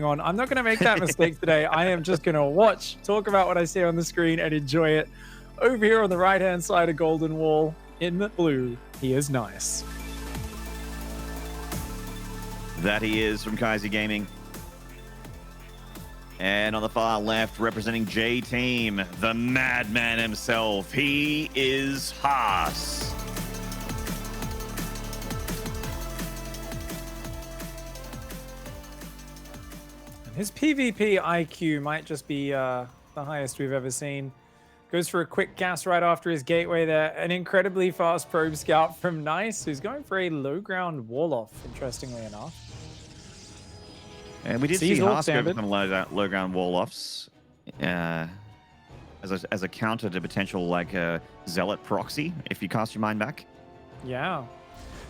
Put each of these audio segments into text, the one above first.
on. I'm not going to make that mistake today. I am just going to watch, talk about what I see on the screen, and enjoy it. Over here on the right-hand side of Golden Wall, in the blue, he is nice. That he is from Kaiser Gaming. And on the far left, representing J-Team, the madman himself, he is Haas. His PvP IQ might just be the highest we've ever seen. Goes for a quick gas right after his gateway there. An incredibly fast probe scout from Nice, who's going for a low ground wall off, interestingly enough. And we did see Haas go for some low ground wall offs as a counter to potential like Zealot proxy, if you cast your mind back. Yeah.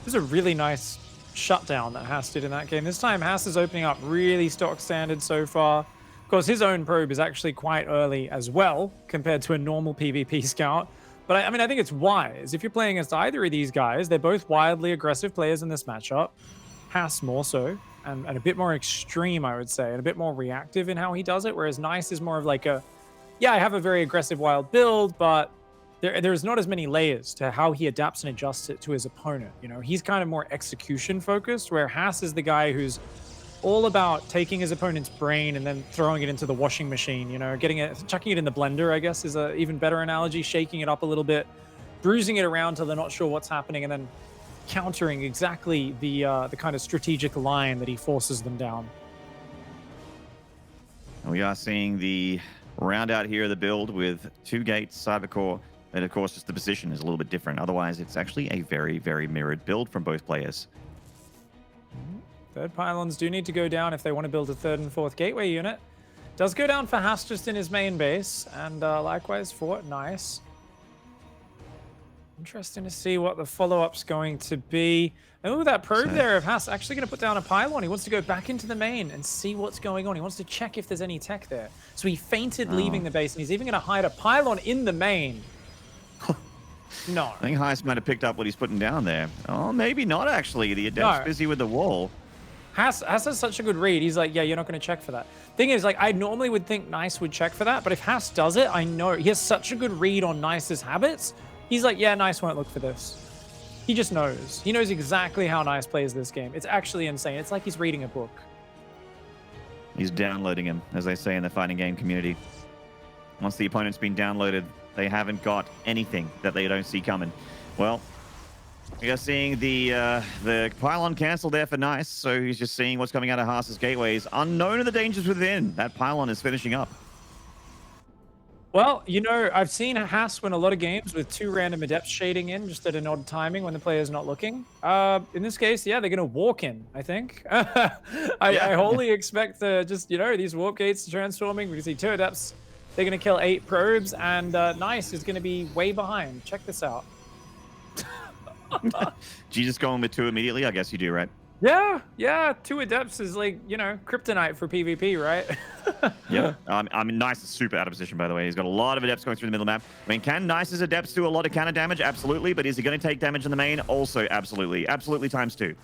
This is a really nice shutdown that Haas did in that game. This time Haas is opening up really stock standard so far. Of course, his own probe is actually quite early as well compared to a normal PvP scout. But I mean, I think it's wise. If you're playing against either of these guys, they're both wildly aggressive players in this matchup. Haas more so, and a bit more extreme, I would say, and a bit more reactive in how he does it, whereas Nice is more of like a, yeah, I have a very aggressive wild build, but there's not as many layers to how he adapts and adjusts it to his opponent. You know, he's kind of more execution focused, where Haas is the guy who's all about taking his opponent's brain and then throwing it into the washing machine, you know, chucking it in the blender, I guess, is an even better analogy, shaking it up a little bit, bruising it around till they're not sure what's happening, and then countering exactly the kind of strategic line that he forces them down. We are seeing the round out here of the build with 2 gates, Cybercore, and of course just the position is a little bit different. Otherwise, it's actually a very, very mirrored build from both players. Third pylons do need to go down if they want to build a 3rd and 4th gateway unit. Does go down for Haas just in his main base, and likewise for Nice. Interesting to see what the follow-up's going to be. Oh, that probe there of Haas actually going to put down a pylon. He wants to go back into the main and see what's going on. He wants to check if there's any tech there. So he fainted leaving the base, and he's even going to hide a pylon in the main. No. I think Haas might have picked up what he's putting down there. Oh, maybe not, actually. The Adept's busy with the wall. Haas has such a good read. He's like, yeah, you're not going to check for that. Thing is, like, I normally would think Nice would check for that, but if Haas does it, I know he has such a good read on Nice's habits. He's like, yeah, Nice won't look for this. He just knows. He knows exactly how Nice plays this game. It's actually insane. It's like he's reading a book. He's downloading him, as they say in the fighting game community. Once the opponent's been downloaded, they haven't got anything that they don't see coming. Well, we are seeing the pylon cancel there for Nice, so he's just seeing what's coming out of Haas's gateways. Unknown of the dangers within. That pylon is finishing up. Well, you know, I've seen Haas win a lot of games with 2 random Adepts shading in just at an odd timing when the player's not looking. In this case, yeah, they're going to walk in, I think. I wholly expect just, you know, these warp gates transforming. We can see 2 Adepts. They're going to kill 8 probes, and Nice is going to be way behind. Check this out. Do you just go in with 2 immediately? I guess you do, right? Yeah. 2 Adepts is like, you know, kryptonite for PvP, right? Yeah. I mean, Nice is super out of position, by the way. He's got a lot of Adepts going through the middle map. I mean, can Nice's Adepts do a lot of counter damage? Absolutely. But is he going to take damage in the main? Also, absolutely. Absolutely times 2.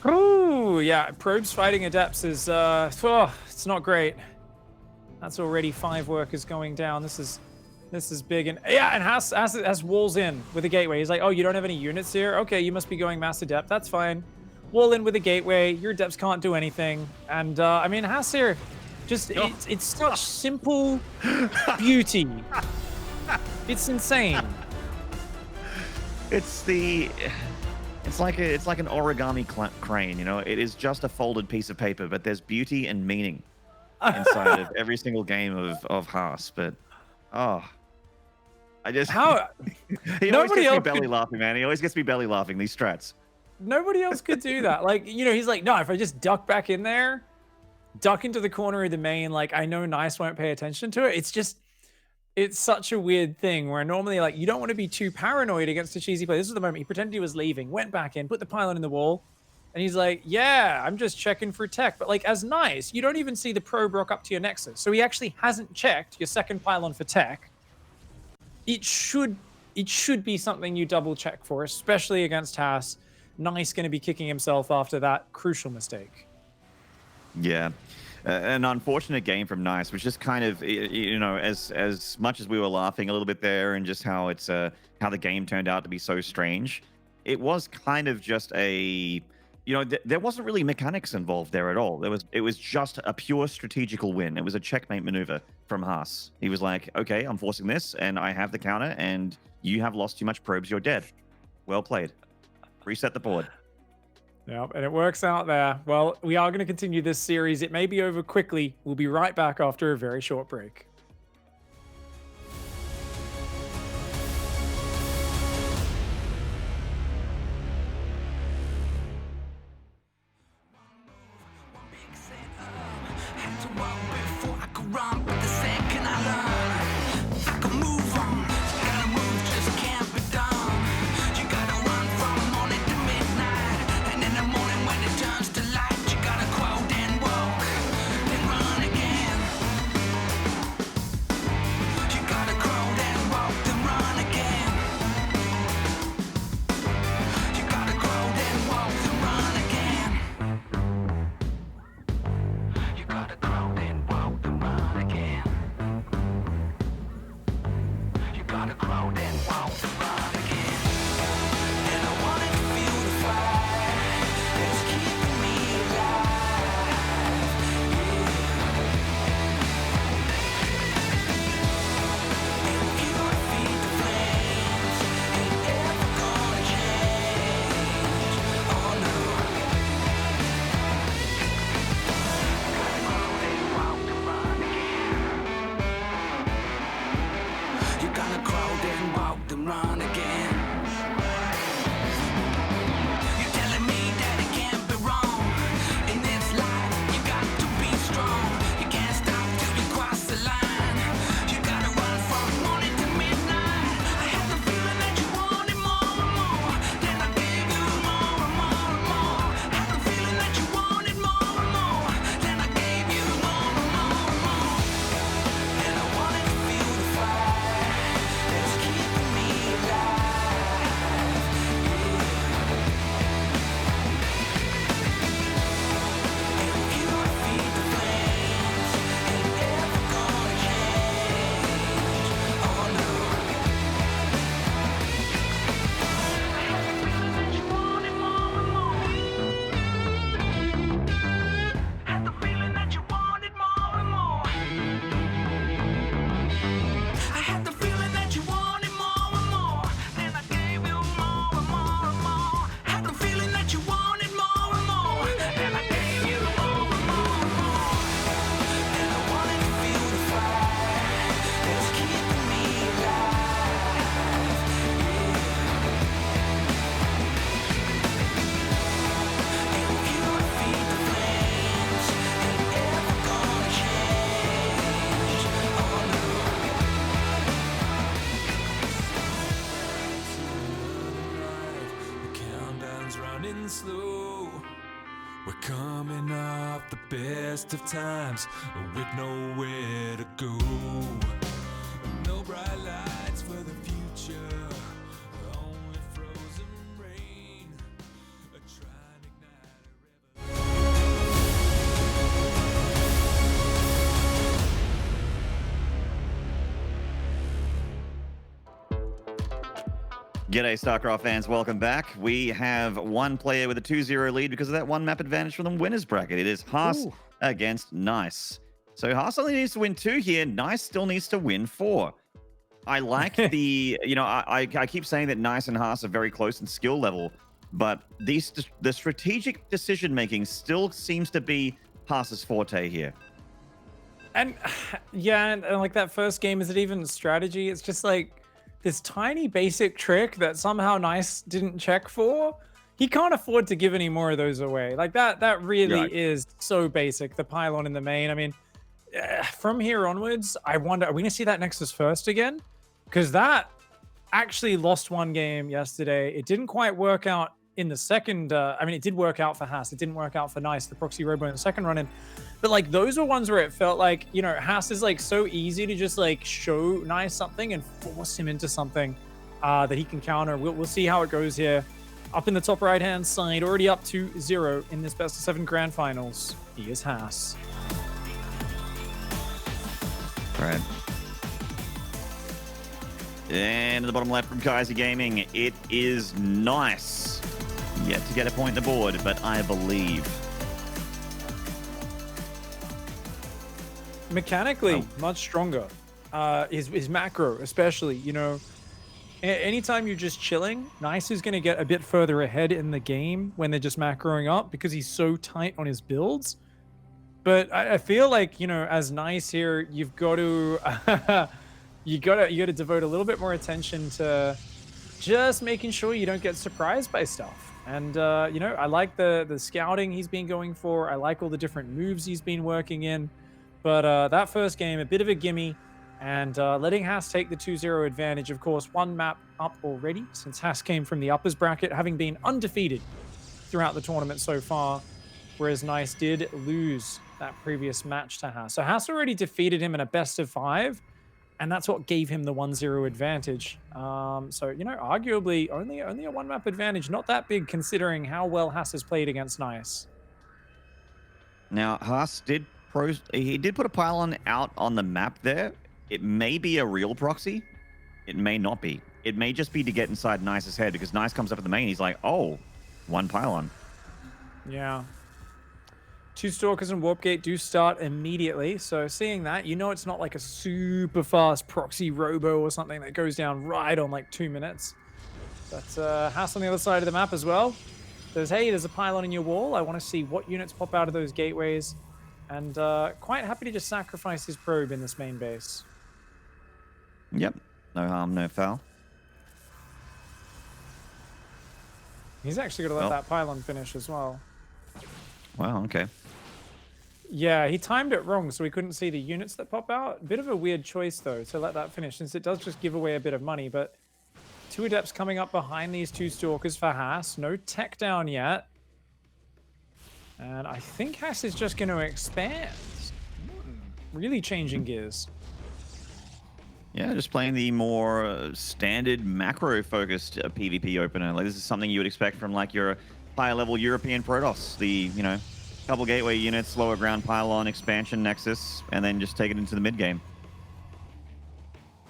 Ooh, yeah. Probes fighting Adepts is, it's not great. That's already 5 workers going down. This is big. And yeah, and has walls in with a gateway. He's like, oh, you don't have any units here? Okay, you must be going mass Adept. That's fine. Wall in with a gateway. Your Adepts can't do anything. And I mean, Haas here, just it's such simple beauty. It's insane. It's like an origami crane, you know. It is just a folded piece of paper, but there's beauty and meaning inside of every single game of Haas. But I just he always gets me belly laughing, man. He always gets me belly laughing. These strats. Nobody else could do that. Like, you know, he's like, no, if I just duck back in there, duck into the corner of the main, like, I know Nice won't pay attention to it. It's such a weird thing where normally, like, you don't want to be too paranoid against a cheesy play. This is the moment he pretended he was leaving, went back in, put the pylon in the wall, and he's like, yeah, I'm just checking for tech. But, like, as Nice, you don't even see the probe rock up to your Nexus. So he actually hasn't checked your 2nd pylon for tech. It should be something you double check for, especially against Haas. Nice going to be kicking himself after that crucial mistake. Yeah. an unfortunate game from Nice, which just kind of, you know, as much as we were laughing a little bit there, and just how it's how the game turned out to be so strange, it was kind of just a, you know, there wasn't really mechanics involved there at all. It was just a pure strategical win. It was a checkmate maneuver from Haas. He was like, okay, I'm forcing this, and I have the counter, and you have lost too much probes. You're dead. Well played. Reset the board. Yep, and it works out there. Well, we are going to continue this series. It may be over quickly. We'll be right back after a very short break. Of times with nowhere to go, no bright lights for the future, only frozen rain. Try and ignite a G'day, StarCraft fans. Welcome back. We have one player with a 2-0 lead because of that one map advantage from the winners bracket. It is Haas against Nice. So Haas only needs to win 2 here. Nice still needs to win 4. I like the, you know, I keep saying that Nice and Haas are very close in skill level, but the strategic decision making still seems to be Haas's forte here. And yeah, and like that first game, is it even strategy? It's just like this tiny basic trick that somehow Nice didn't check for. He can't afford to give any more of those away. Like that really is so basic. The pylon in the main. I mean, from here onwards, I wonder, are we gonna see that Nexus first again? Because that actually lost one game yesterday. It didn't quite work out in the second. I mean, it did work out for Haas. It didn't work out for Nice, the proxy robo in the second run in. But like those were ones where it felt like, you know, Haas is like so easy to just like show Nice something and force him into something that he can counter. We'll see how it goes here. Up in the top right-hand side, already up 2-0 in this best of 7 grand finals. He is Haas. Right. And at the bottom left from Kaiser Gaming, it is Nice. Yet to get a point on the board, but I believe. Mechanically, much stronger. His macro, especially, you know, anytime you're just chilling, Nice is going to get a bit further ahead in the game when they're just macroing up because he's so tight on his builds. But I feel like, you know, as Nice here, you've got to you got to devote a little bit more attention to just making sure you don't get surprised by stuff. And you know, I like the scouting he's been going for. I like all the different moves he's been working in. But that first game, a bit of a gimme, and letting Haas take the 2-0 advantage. Of course, one map up already since Haas came from the uppers bracket, having been undefeated throughout the tournament so far, whereas Nice did lose that previous match to Haas. So Haas already defeated him in a best-of-5, and that's what gave him the 1-0 advantage. So, you know, arguably only a one-map advantage, not that big considering how well Haas has played against Nice. Now, Haas did put a pylon out on the map there. It may be a real proxy. It may not be. It may just be to get inside Nice's head because Nice comes up at the main. He's like, oh, one pylon. Yeah. 2 Stalkers and Warp Gate do start immediately. So seeing that, you know it's not like a super fast proxy robo or something that goes down right on like 2 minutes. But Haas on the other side of the map as well. Says, hey, there's a pylon in your wall. I want to see what units pop out of those gateways. And quite happy to just sacrifice his probe in this main base. Yep. No harm, no foul. He's actually going to let that pylon finish as well. Wow, okay. Yeah, he timed it wrong, so we couldn't see the units that pop out. Bit of a weird choice, though, to let that finish, since it does just give away a bit of money. But 2 Adepts coming up behind these 2 Stalkers for Haas. No tech down yet. And I think Haas is just going to expand. Really changing gears. Yeah, just playing the more standard macro-focused PvP opener. Like, this is something you would expect from, like, your higher-level European Protoss. The, you know, couple gateway units, lower ground pylon, expansion nexus, and then just take it into the mid-game.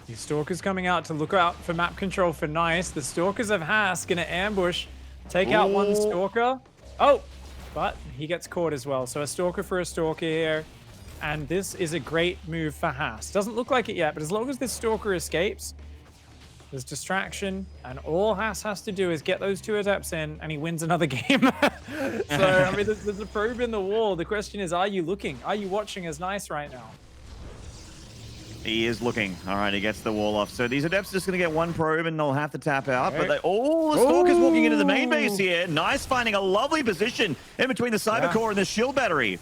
The Stalkers coming out to look out for map control for Nice. The Stalkers of Haas going to ambush, take out one Stalker. Oh! But he gets caught as well. So a Stalker for a Stalker here. And this is a great move for Haas. Doesn't look like it yet, but as long as this Stalker escapes, there's distraction. And all Haas has to do is get those 2 Adepts in, and he wins another game. So, I mean, there's a probe in the wall. The question is, are you looking? Are you watching as Nice right now? He is looking. All right, he gets the wall off. So these Adepts are just going to get one probe and they'll have to tap out. Okay. But the Stalker's walking into the main base here. Nice finding a lovely position in between the Cyber Core and the shield battery.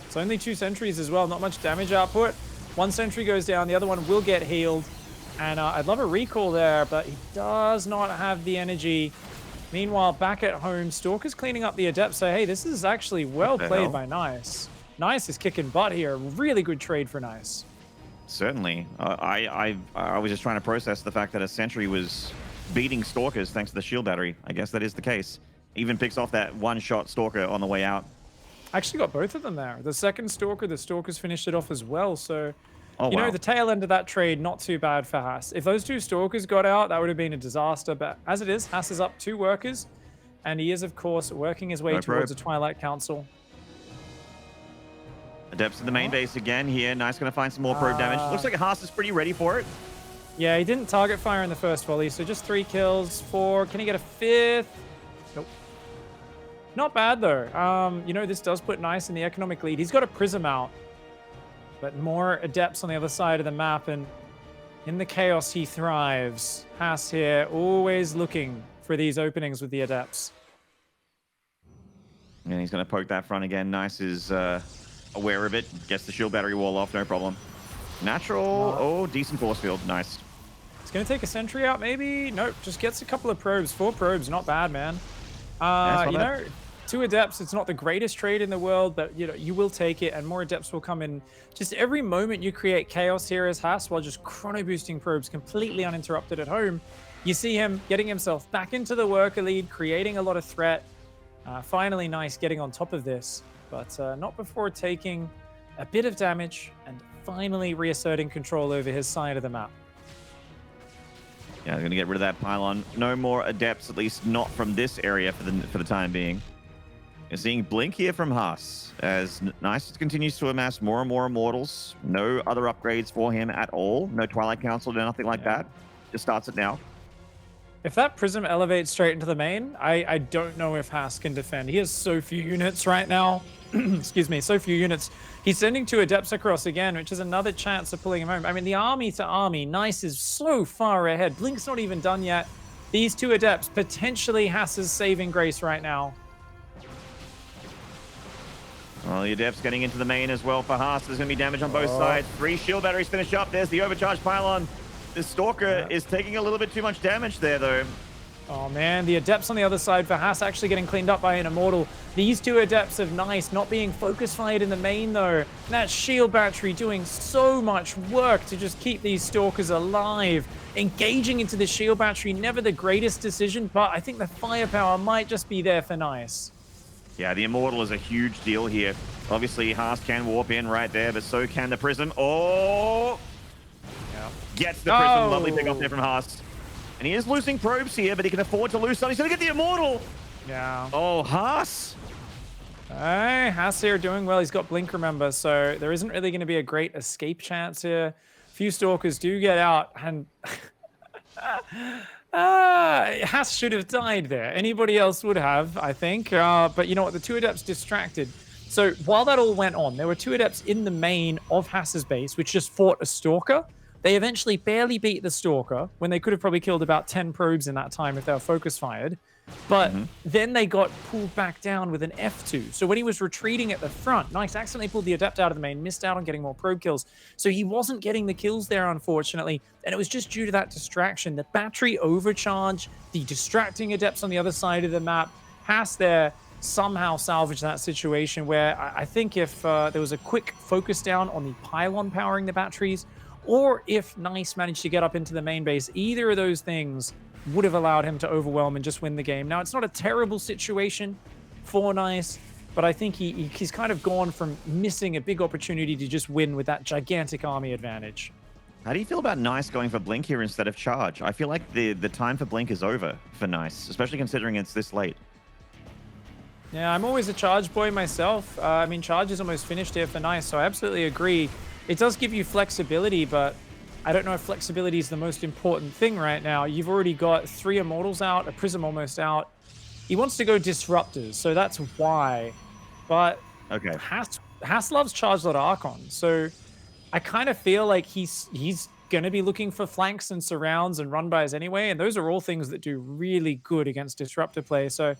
It's only 2 sentries as well. Not much damage output. 1 sentry goes down. The other one will get healed. And I'd love a recall there, but he does not have the energy. Meanwhile, back at home, Stalker's cleaning up the Adepts. So, hey, this is actually well played by Nice. Nice is kicking butt here. Really good trade for Nice. Certainly. I was just trying to process the fact that a sentry was beating Stalkers thanks to the shield battery. I guess that is the case. Even picks off that one-shot Stalker on the way out. Actually got both of them there. The second Stalker, the Stalkers finished it off as well. So, you know, the tail end of that trade, not too bad for Haas. If those 2 Stalkers got out, that would have been a disaster. But as it is, Haas is up 2 workers. And he is, of course, working his way towards a Twilight Council. Adepts in the main base again here. Nice, going to find some more probe damage. Looks like Haas is pretty ready for it. Yeah, he didn't target fire in the first volley, so just 3 kills. 4. Can he get a 5th? Nope. Not bad, though. You know, this does put Nice in the economic lead. He's got a Prism out, but more Adepts on the other side of the map, and in the chaos, he thrives. Haas here, always looking for these openings with the Adepts. And he's going to poke that front again. Nice is aware of it. Gets the shield battery wall off, no problem. Natural, decent force field, nice. It's going to take a sentry out, maybe? Nope, just gets a couple of probes. 4 probes, not bad, man. You know, 2 Adepts, it's not the greatest trade in the world, but, you know, you will take it, and more Adepts will come in. Just every moment you create chaos here as Haas while just chrono boosting probes completely uninterrupted at home, you see him getting himself back into the worker lead, creating a lot of threat. Finally, Nice getting on top of this, but not before taking a bit of damage and finally reasserting control over his side of the map. Yeah, they're going to get rid of that pylon. No more adepts, at least not from this area for the time being. You're seeing Blink here from Haas as Nice continues to amass more and more immortals. No other upgrades for him at all. No Twilight Council, no nothing like that. Just starts it now. If that Prism elevates straight into the main, I don't know if Haas can defend. He has so few units right now. Excuse me, so few units. He's sending 2 Adepts across again, which is another chance of pulling him home. I mean, the army to army, Nice is so far ahead. Blink's not even done yet. These 2 Adepts, potentially Haas's saving grace right now. Well, the Adepts getting into the main as well for Haas. There's going to be damage on both sides. 3 shield batteries finish up. There's the overcharged pylon. The Stalker is taking a little bit too much damage there, though. Oh, man. The Adepts on the other side for Haas actually getting cleaned up by an Immortal. These 2 Adepts of Nice not being focus fired in the main, though. That shield battery doing so much work to just keep these Stalkers alive. Engaging into the shield battery, never the greatest decision, but I think the firepower might just be there for Nice. Yeah, the Immortal is a huge deal here. Obviously, Haas can warp in right there, but so can the Prism. Oh! Yeah. Gets the Prism. Lovely pick off there from Haas. And he is losing probes here, but he can afford to lose some. He's going to get the Immortal! Yeah. Oh, Haas! Hey, Haas here doing well. He's got Blink, remember, so there isn't really going to be a great escape chance here. A few Stalkers do get out, and... Haas should have died there. Anybody else would have, I think. But you know what? The 2 Adepts distracted. So while that all went on, there were 2 Adepts in the main of Haas's base, which just fought a Stalker. They eventually barely beat the Stalker when they could have probably killed about 10 probes in that time if they were focus fired. But then they got pulled back down with an F2. So when he was retreating at the front, Nice accidentally pulled the Adept out of the main, missed out on getting more probe kills. So he wasn't getting the kills there, unfortunately. And it was just due to that distraction. The battery overcharge, the distracting Adepts on the other side of the map. Haas there somehow salvaged that situation where I think if there was a quick focus down on the pylon powering the batteries, or if Nice managed to get up into the main base, either of those things would have allowed him to overwhelm and just win the game. Now, it's not a terrible situation for Nice, but I think he's kind of gone from missing a big opportunity to just win with that gigantic army advantage. How do you feel about Nice going for Blink here instead of Charge? I feel like the time for Blink is over for Nice, especially considering it's this late. Yeah, I'm always a Charge boy myself. I mean, Charge is almost finished here for Nice, so I absolutely agree. It does give you flexibility, but I don't know if flexibility is the most important thing right now. You've already got 3 Immortals out, a Prism almost out. He wants to go Disruptors, so that's why. But okay, Haas loves Charge Lot Archon, so I kind of feel like he's going to be looking for flanks and surrounds and run-bys anyway, and those are all things that do really good against Disruptor play. So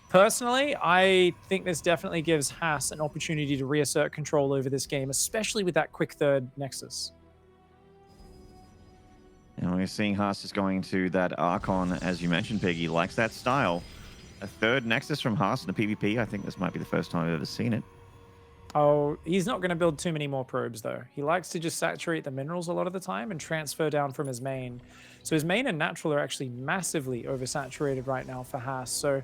personally, I think this definitely gives Haas an opportunity to reassert control over this game, especially with that quick 3rd Nexus. And we're seeing Haas is going to that Archon, as you mentioned, Piggy. Likes that style. A 3rd Nexus from Haas in the PvP. I think this might be the first time I've ever seen it. Oh, he's not going to build too many more probes, though. He likes to just saturate the minerals a lot of the time and transfer down from his main. So his main and natural are actually massively oversaturated right now for Haas. So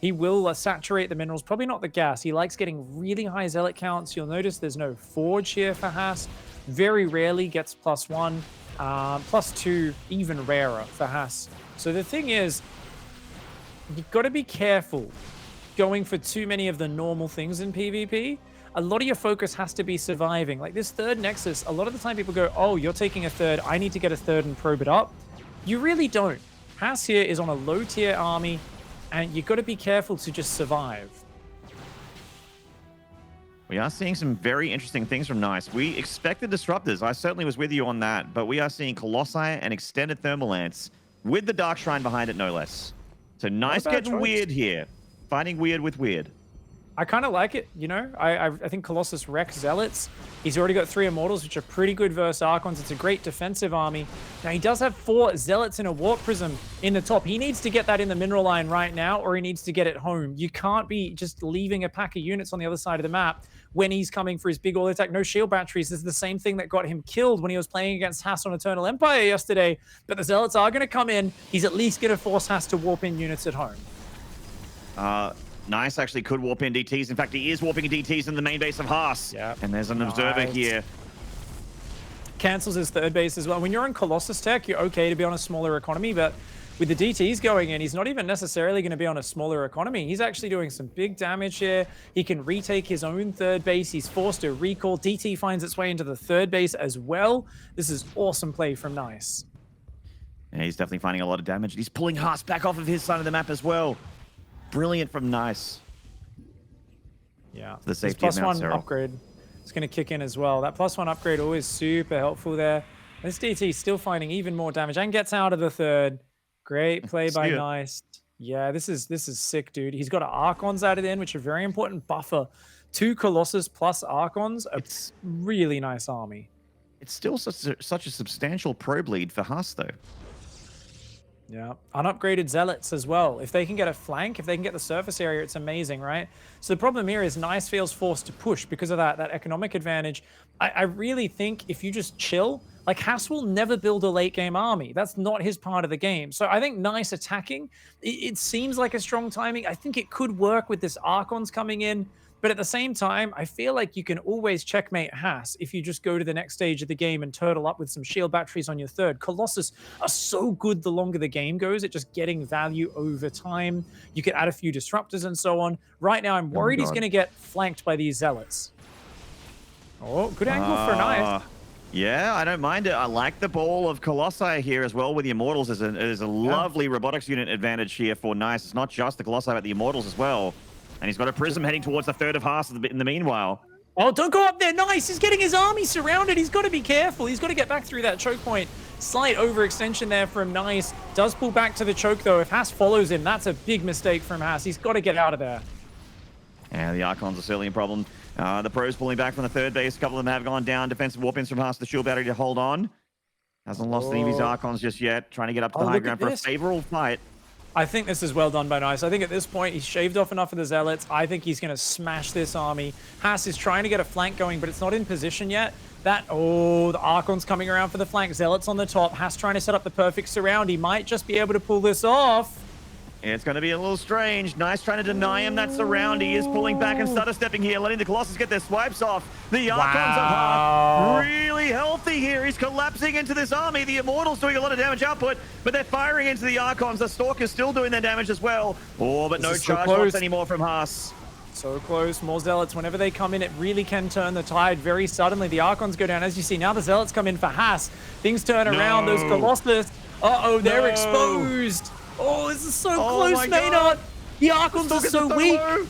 he will saturate the minerals, probably not the gas. He likes getting really high zealot counts. You'll notice there's no forge here for Haas. Very rarely gets +1. +2, even rarer for Haas. So the thing is, you've got to be careful going for too many of the normal things in PvP. A lot of your focus has to be surviving. Like this 3rd Nexus, a lot of the time people go, oh, you're taking a 3rd, I need to get a 3rd and probe it up. You really don't. Haas here is on a low tier army, and you've got to be careful to just survive. We are seeing some very interesting things from Nice. We expected Disruptors. I certainly was with you on that. But we are seeing Colossi and Extended Thermal Lance with the Dark Shrine behind it, no less. So Nice getting weird here. Fighting weird with weird. I kind of like it, you know? I think Colossus wrecks Zealots. He's already got 3 Immortals, which are pretty good versus Archons. It's a great defensive army. Now, he does have 4 Zealots and a Warp Prism in the top. He needs to get that in the mineral line right now, or he needs to get it home. You can't be just leaving a pack of units on the other side of the map when he's coming for his big all attack. No shield batteries. This is the same thing that got him killed when he was playing against Haas on Eternal Empire yesterday. But the Zealots are going to come in. He's at least going to force Haas to warp in units at home. Nice actually could warp in DTs. In fact, he is warping DTs in the main base of Haas. Yeah. And there's an observer here. cancels his third base as well. When you're on Colossus tech, you're okay to be on a smaller economy, but with the DTs going in, he's not even necessarily going to be on a smaller economy. He's actually doing some big damage here. He can retake his own third base. He's forced to recall. DT finds its way into the third base as well. This is awesome play from Nice. Yeah, he's definitely finding a lot of damage. He's pulling Haas back off of his side of the map as well. Brilliant from Nice. Yeah, The safety plus of Mount one Cyril. upgrade. It's going to kick in as well. That plus one upgrade always super helpful there. This DT still finding even more damage and gets out of the third. Great play by Nice. Yeah, this is sick, dude. He's got Archons added in, which are a very important buffer. 2 Colossus plus Archons, a really nice army. It's still such a substantial probe lead for Haas, though. Yeah, unupgraded Zealots as well. If they can get a flank, if they can get the surface area, it's amazing, right? So the problem here is Nice feels forced to push because of that economic advantage. I really think if you just chill, like Haas will never build a late game army. That's not his part of the game. So I think Nice attacking, it seems like a strong timing. I think it could work with this Archons coming in. But at the same time, I feel like you can always checkmate Haas if you just go to the next stage of the game and turtle up with some shield batteries on your third. Colossus are so good the longer the game goes at just getting value over time. You could add a few disruptors and so on. Right now, I'm worried he's going to get flanked by these Zealots. Oh, good angle for Nice. Yeah, I don't mind it. I like the ball of Colossi here as well with the Immortals. There's a lovely robotics unit advantage here for Nice. It's not just the Colossi, but the Immortals as well. And he's got a Prism heading towards the third of Haas in the meanwhile. Oh, don't go up there. Nice. He's getting his army surrounded. He's got to be careful. He's got to get back through that choke point. Slight overextension there from Nice. Does pull back to the choke, though. If Haas follows him, that's a big mistake from Haas. He's got to get out of there. Yeah, the Archons are certainly a problem. The pros pulling back from the third base. A couple of them have gone down. Defensive warp-ins from Haas. The shield battery to hold on. Hasn't lost any of his Archons just yet. Trying to get up to the high ground for a favorable fight. I think this is well done by Nice. I think at this point, he's shaved off enough of the Zealots. I think he's going to smash this army. Haas is trying to get a flank going, but it's not in position yet. The Archon's coming around for the flank. Zealots on the top. Haas trying to set up the perfect surround. He might just be able to pull this off. It's going to be a little strange. Nice trying to deny him that surround. He is pulling back and stutter stepping here, letting the Colossus get their swipes off. The Archons of Haas really healthy here. He's collapsing into this army. The Immortals doing a lot of damage output, but they're firing into the Archons. The Stalkers still doing their damage as well. Oh, but no charge loss anymore from Haas. So close. More Zealots. Whenever they come in, it really can turn the tide very suddenly. The Archons go down. As you see, now the Zealots come in for Haas. Things turn around. Those Colossus. Uh-oh, they're exposed. Oh, this is so close, Maynard. The Archons are so weak. Oh,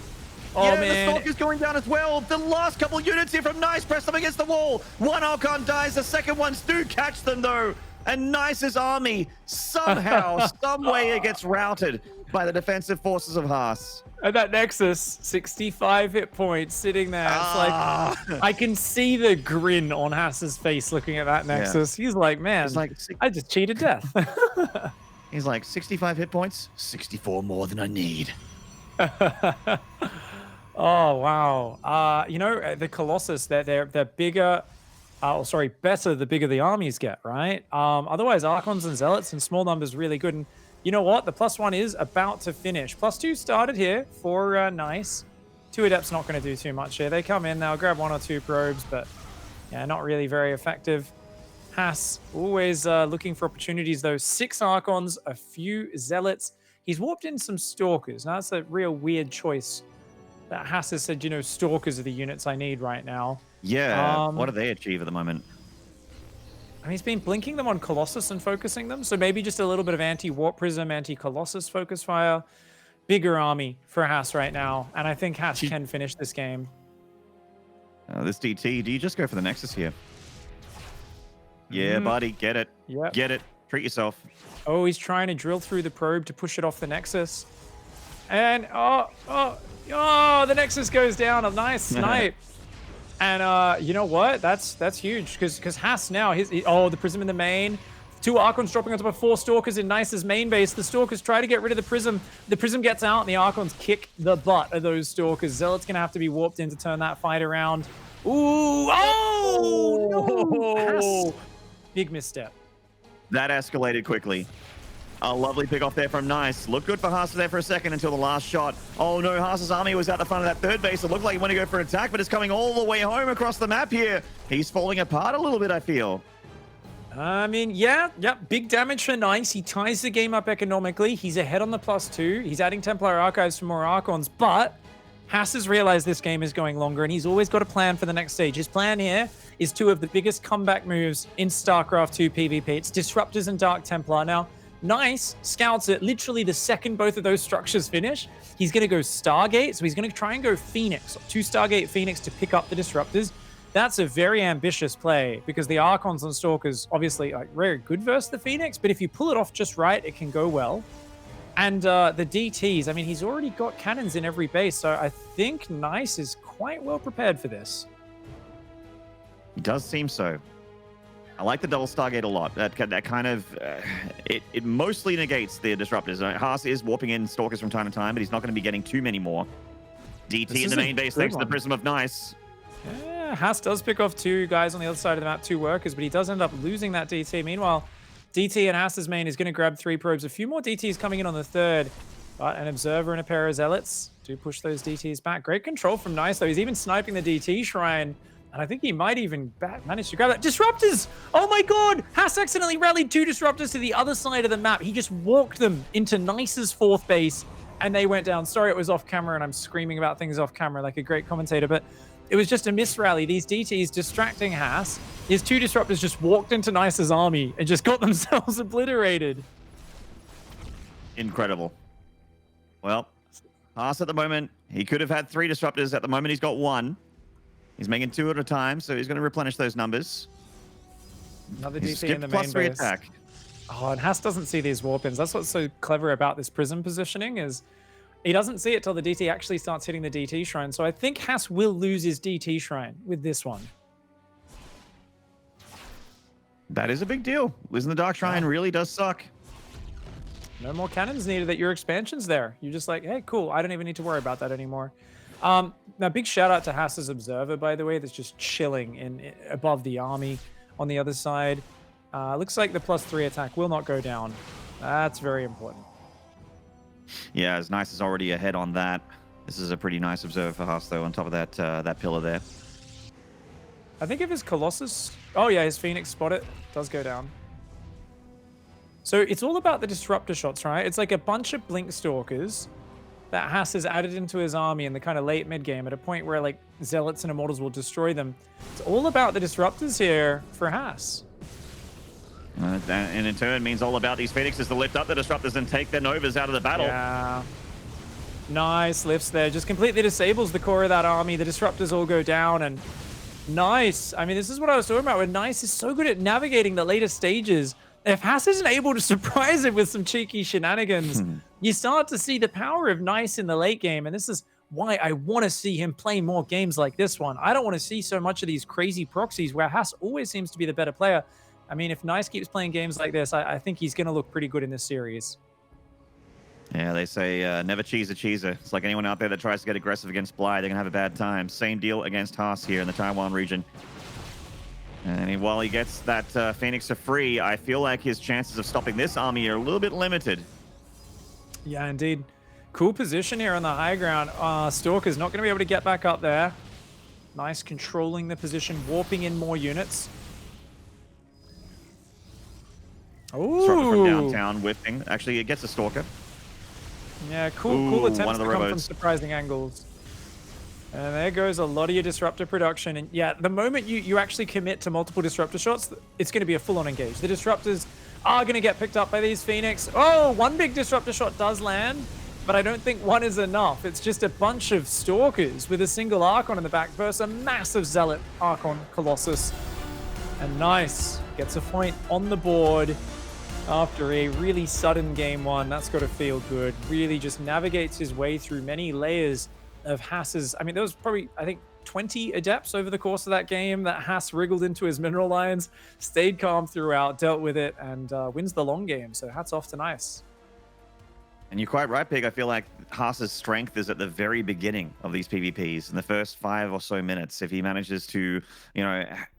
yeah, man. The Stalker's going down as well. The last couple units here from Nice press them against the wall. One Archon dies. The second ones do catch them, though. And Nice's army, somehow, some way, it gets routed by the defensive forces of Haas. And that Nexus, 65 hit points sitting there. It's like, I can see the grin on Haas's face looking at that Nexus. He's like, man, I just cheated death. He's like, 65 hit points, 64 more than I need. Oh, wow. You know, the Colossus, they're bigger, better the bigger the armies get, right? Otherwise, Archons and Zealots in small numbers really good. And you know what? The +1 is about to finish. +2 started here for Nice. 2 Adepts not going to do too much here. They come in, they'll grab 1 or 2 probes, but yeah, not really very effective. Haas always looking for opportunities, though. 6 Archons, a few Zealots. He's warped in some Stalkers. Now, that's a real weird choice. That Haas has said, you know, Stalkers are the units I need right now. Yeah, what do they achieve at the moment? I mean, he's been blinking them on Colossus and focusing them, so maybe just a little bit of anti-Warp Prism, anti-Colossus focus fire. Bigger army for Haas right now, and I think Haas can finish this game. This DT, do you just go for the Nexus here? Yeah, buddy, get it. Yep. Get it. Treat yourself. Oh, he's trying to drill through the probe to push it off the Nexus. And, the Nexus goes down. A nice snipe. And you know what? That's huge, because Haas now, the Prism in the main. 2 Archons dropping on top of 4 Stalkers in Nice's main base. The Stalkers try to get rid of the Prism. The Prism gets out, and the Archons kick the butt of those Stalkers. Zealot's going to have to be warped in to turn that fight around. Ooh! Oh! No! Haas. Big misstep. That escalated quickly. A lovely pick off there from Nice. Looked good for Haas there for a second until the last shot. Oh no, Haas's army was at the front of that third base. It looked like he wanted to go for an attack, but it's coming all the way home across the map here. He's falling apart a little bit, I feel. I mean, yeah, big damage for Nice. He ties the game up economically. He's ahead on the +2. He's adding Templar Archives for more Archons, but Haas has realized this game is going longer, and he's always got a plan for the next stage. His plan here is two of the biggest comeback moves in StarCraft 2 PvP. It's Disruptors and Dark Templar. Now, Nice scouts it literally the second both of those structures finish. He's going to go Stargate, so he's going to try and go Phoenix. 2 Stargate Phoenix to pick up the Disruptors. That's a very ambitious play because the Archons and Stalkers obviously like very good versus the Phoenix, but if you pull it off just right, it can go well. And the DTs, I mean, he's already got cannons in every base, so I think Nice is quite well prepared for this. It does seem so. I like the double Stargate a lot. That kind of, it mostly negates the Disruptors. Haas is warping in Stalkers from time to time, but he's not going to be getting too many more. DT in the main base thanks to the Prism of Nice. Yeah, Haas does pick off 2 guys on the other side of the map, 2 workers, but he does end up losing that DT. Meanwhile, DT and Haas's main is going to grab 3 probes. A few more DTs coming in on the third, but an Observer and a pair of Zealots do push those DTs back. Great control from Nice, though. He's even sniping the DT shrine, and I think he might even manage to grab that. Disruptors! Oh my god! Haas accidentally rallied 2 Disruptors to the other side of the map. He just walked them into Nice's 4th base, and they went down. Sorry it was off camera, and I'm screaming about things off camera like a great commentator, but it was just a misrally. These DTs distracting Haas. His 2 Disruptors just walked into Nice's army and just got themselves obliterated. Incredible. Well, Haas at the moment, he could have had 3 Disruptors. At the moment, he's got 1. He's making 2 at a time, so he's going to replenish those numbers. Another He's DT in the main +3 base. attack. Oh, and Haas doesn't see these warp-ins. That's what's so clever about this Prism positioning is he doesn't see it till the DT actually starts hitting the DT shrine. So I think Haas will lose his DT shrine with this one. That is a big deal. Losing the Dark Shrine really does suck. No more cannons needed at your expansions there. You're just like, hey, cool. I don't even need to worry about that anymore. Now, big shout out to Haas's Observer, by the way, that's just chilling in above the army on the other side. Looks like the +3 attack will not go down. That's very important. Yeah, as Nice is already ahead on that. This is a pretty nice Observer for Haas, though, on top of that that pillar there. I think if his Colossus... Oh, yeah, his Phoenix spot it. Does go down. So it's all about the Disruptor shots, right? It's like a bunch of Blink Stalkers that Haas has added into his army in the kind of late mid-game at a point where, like, Zealots and Immortals will destroy them. It's all about the Disruptors here for Haas. And in turn means all about these Phoenixes to lift up the Disruptors and take their Novas out of the battle. Yeah. Nice lifts there. Just completely disables the core of that army. The Disruptors all go down, and Nice. I mean, this is what I was talking about, where Nice is so good at navigating the later stages. If Haas isn't able to surprise him with some cheeky shenanigans, you start to see the power of Nice in the late game, and this is why I want to see him play more games like this one. I don't want to see so much of these crazy proxies where Haas always seems to be the better player. I mean, if Nice keeps playing games like this, I think he's going to look pretty good in this series. Yeah, they say never cheese a cheeser. It's like anyone out there that tries to get aggressive against Bly, they're going to have a bad time. Same deal against Haas here in the Taiwan region. And while he gets that Phoenix for free, I feel like his chances of stopping this army are a little bit limited. Yeah, indeed. Cool position here on the high ground. Stalker's not going to be able to get back up there. Nice controlling the position, warping in more units. Ooh. From downtown, whiffing. Actually, it gets a Stalker. Yeah, cool attempts to come from robots. surprising angles. And there goes a lot of your Disruptor production. And yeah, the moment you actually commit to multiple Disruptor shots, it's going to be a full-on engage. The Disruptors are going to get picked up by these Phoenix. Oh, one big Disruptor shot does land, but I don't think one is enough. It's just a bunch of Stalkers with a single Archon in the back versus a massive Zealot Archon Colossus. And Nice gets a point on the board after a really sudden game one. That's got to feel good. Really just navigates his way through many layers of Haas's. I mean, there was probably, I think, 20 Adepts over the course of that game that Haas wriggled into his mineral lines, stayed calm throughout, dealt with it, and wins the long game. So hats off to Nice. And you're quite right, Pig. I feel like Haas's strength is at the very beginning of these PvPs, in the first 5 or so minutes. If he manages to,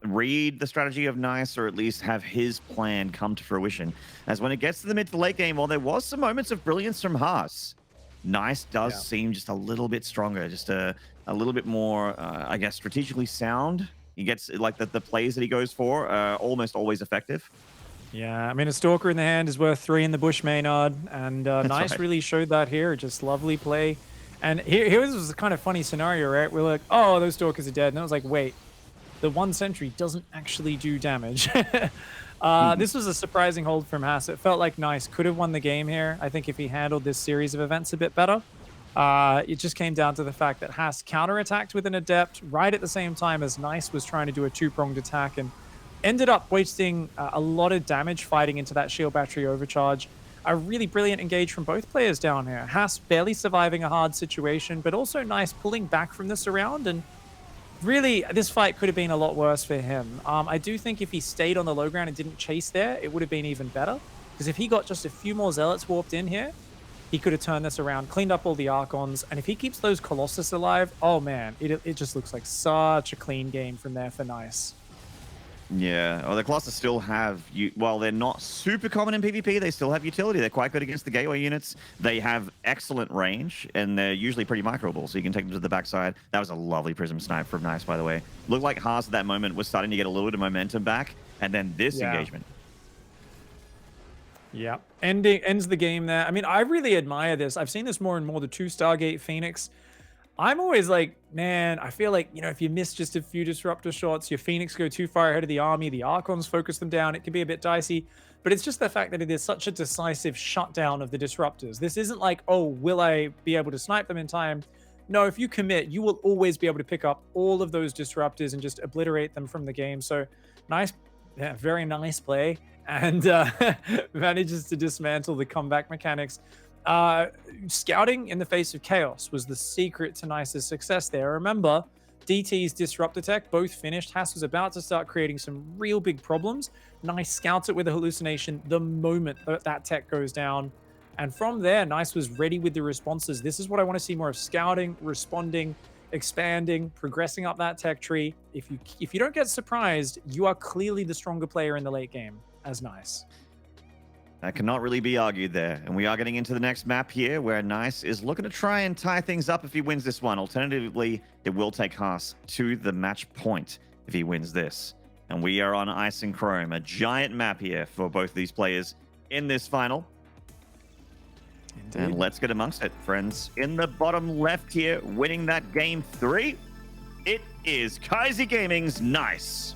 read the strategy of Nice, or at least have his plan come to fruition. As when it gets to the mid to late game, while there was some moments of brilliance from Haas, Nice does seem just a little bit stronger, just a little bit more, I guess, strategically sound. He gets, like, the plays that he goes for almost always effective. Yeah, I mean, a Stalker in the hand is worth 3 in the bush, Maynard, and Nice right. really showed that here. Just lovely play. And here was a kind of funny scenario, right? We're like, oh, those Stalkers are dead. And I was like, wait, the 1 sentry doesn't actually do damage. This was a surprising hold from Haas. It felt like Nice could have won the game here. I think if he handled this series of events a bit better. It just came down to the fact that Haas counterattacked with an Adept right at the same time as Nice was trying to do a 2-pronged attack, and ended up wasting a lot of damage fighting into that shield battery overcharge. A really brilliant engage from both players down here. Haas barely surviving a hard situation, but also Nice pulling back from this around. And really, this fight could have been a lot worse for him. I do think if he stayed on the low ground and didn't chase there, it would have been even better. Because if he got just a few more Zealots warped in here, he could have turned this around, cleaned up all the Archons. And if he keeps those Colossus alive, oh man, it just looks like such a clean game from there for Nice. Yeah, well, the Colossus still have, while they're not super common in PvP, they still have utility. They're quite good against the gateway units. They have excellent range, and they're usually pretty microable, so you can take them to the backside. That was a lovely Prism snipe from Nice, by the way. Looked like Haas at that moment was starting to get a little bit of momentum back, and then this engagement. Yeah, ends the game there. I mean, I really admire this. I've seen this more and more, the 2 Stargate Phoenix. I'm always like, man, I feel like, if you miss just a few disruptor shots, your Phoenix go too far ahead of the army, the Archons focus them down, it can be a bit dicey. But it's just the fact that it is such a decisive shutdown of the disruptors. This isn't like, oh, will I be able to snipe them in time? No, if you commit, you will always be able to pick up all of those disruptors and just obliterate them from the game. So nice, very nice play. And manages to dismantle the comeback mechanics. Scouting in the face of chaos was the secret to Nice's success there. Remember, DT's Disruptor tech both finished. Haas was about to start creating some real big problems. Nice scouts it with a hallucination the moment that tech goes down. And from there, Nice was ready with the responses. This is what I want to see more of: scouting, responding, expanding, progressing up that tech tree. If you don't get surprised, you are clearly the stronger player in the late game as Nice. That cannot really be argued there. And we are getting into the next map here, where Nice is looking to try and tie things up if he wins this one. Alternatively, it will take Haas to the match point if he wins this. And we are on Ice and Chrome, a giant map here for both of these players in this final. Indeed. And let's get amongst it, friends. In the bottom left here, winning that game 3, it is Kaiser Gaming's Nice.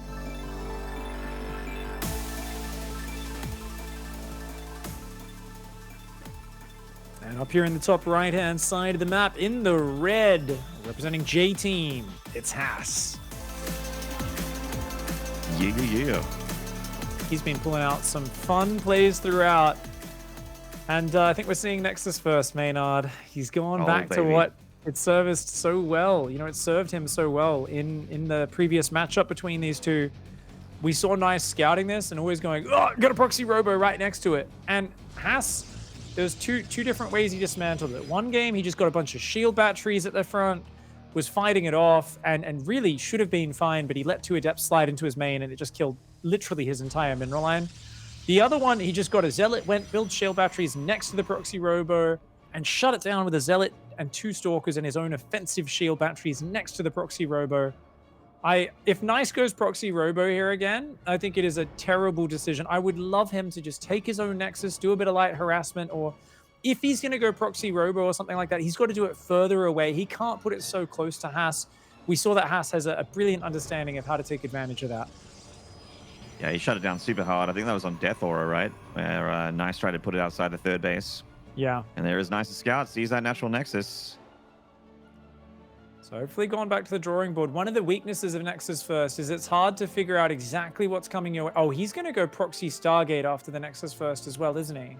And up here in the top right-hand side of the map, in the red, representing J-Team, it's Haas. Yeah. He's been pulling out some fun plays throughout. And I think we're seeing Nexus first, Maynard. He's gone back to what it serviced so well. It served him so well in the previous matchup between these two. We saw Nice scouting this and always going, oh, got a proxy robo right next to it. And Haas, there's two different ways he dismantled it. One game, he just got a bunch of shield batteries at the front, was fighting it off, and really should have been fine, but he let 2 Adepts slide into his main, and it just killed literally his entire mineral line. The other one, he just got a Zealot, went, build shield batteries next to the proxy robo, and shut it down with a Zealot and 2 Stalkers and his own offensive shield batteries next to the proxy robo. If Nice goes proxy robo here again, I think it is a terrible decision. I would love him to just take his own Nexus, do a bit of light harassment, or if he's going to go proxy robo or something like that, he's got to do it further away. He can't put it so close to Haas. We saw that Haas has a brilliant understanding of how to take advantage of that. Yeah, he shut it down super hard. I think that was on Death Aura, right? Where Nice tried to put it outside the third base. Yeah. And there is Nice's scout, sees that natural Nexus. So hopefully going back to the drawing board. One of the weaknesses of Nexus First is it's hard to figure out exactly what's coming your way. Oh, he's going to go proxy Stargate after the Nexus First as well, isn't he?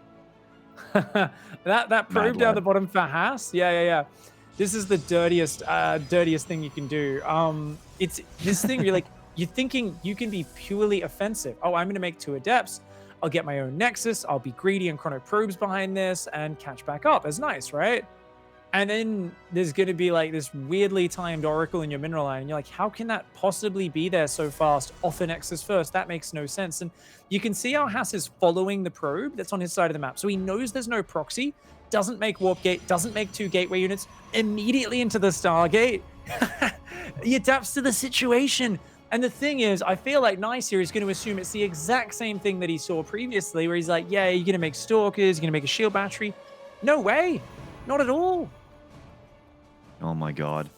that probe down the bottom for Haas. Yeah. This is the dirtiest thing you can do. It's this thing. You're like, you're thinking you can be purely offensive. Oh, I'm going to make 2 Adepts. I'll get my own Nexus. I'll be greedy and chrono probes behind this and catch back up as nice, right? And then there's going to be like this weirdly timed Oracle in your mineral line. And you're like, how can that possibly be there so fast off a Nexus first? That makes no sense. And you can see how Haas is following the probe that's on his side of the map. So he knows there's no proxy, doesn't make Warp Gate, doesn't make 2 gateway units, immediately into the Stargate. He adapts to the situation. And the thing is, I feel like Nice here is going to assume it's the exact same thing that he saw previously, where he's like, yeah, you're going to make Stalkers, you're going to make a shield battery. No way. Not at all. Oh my god.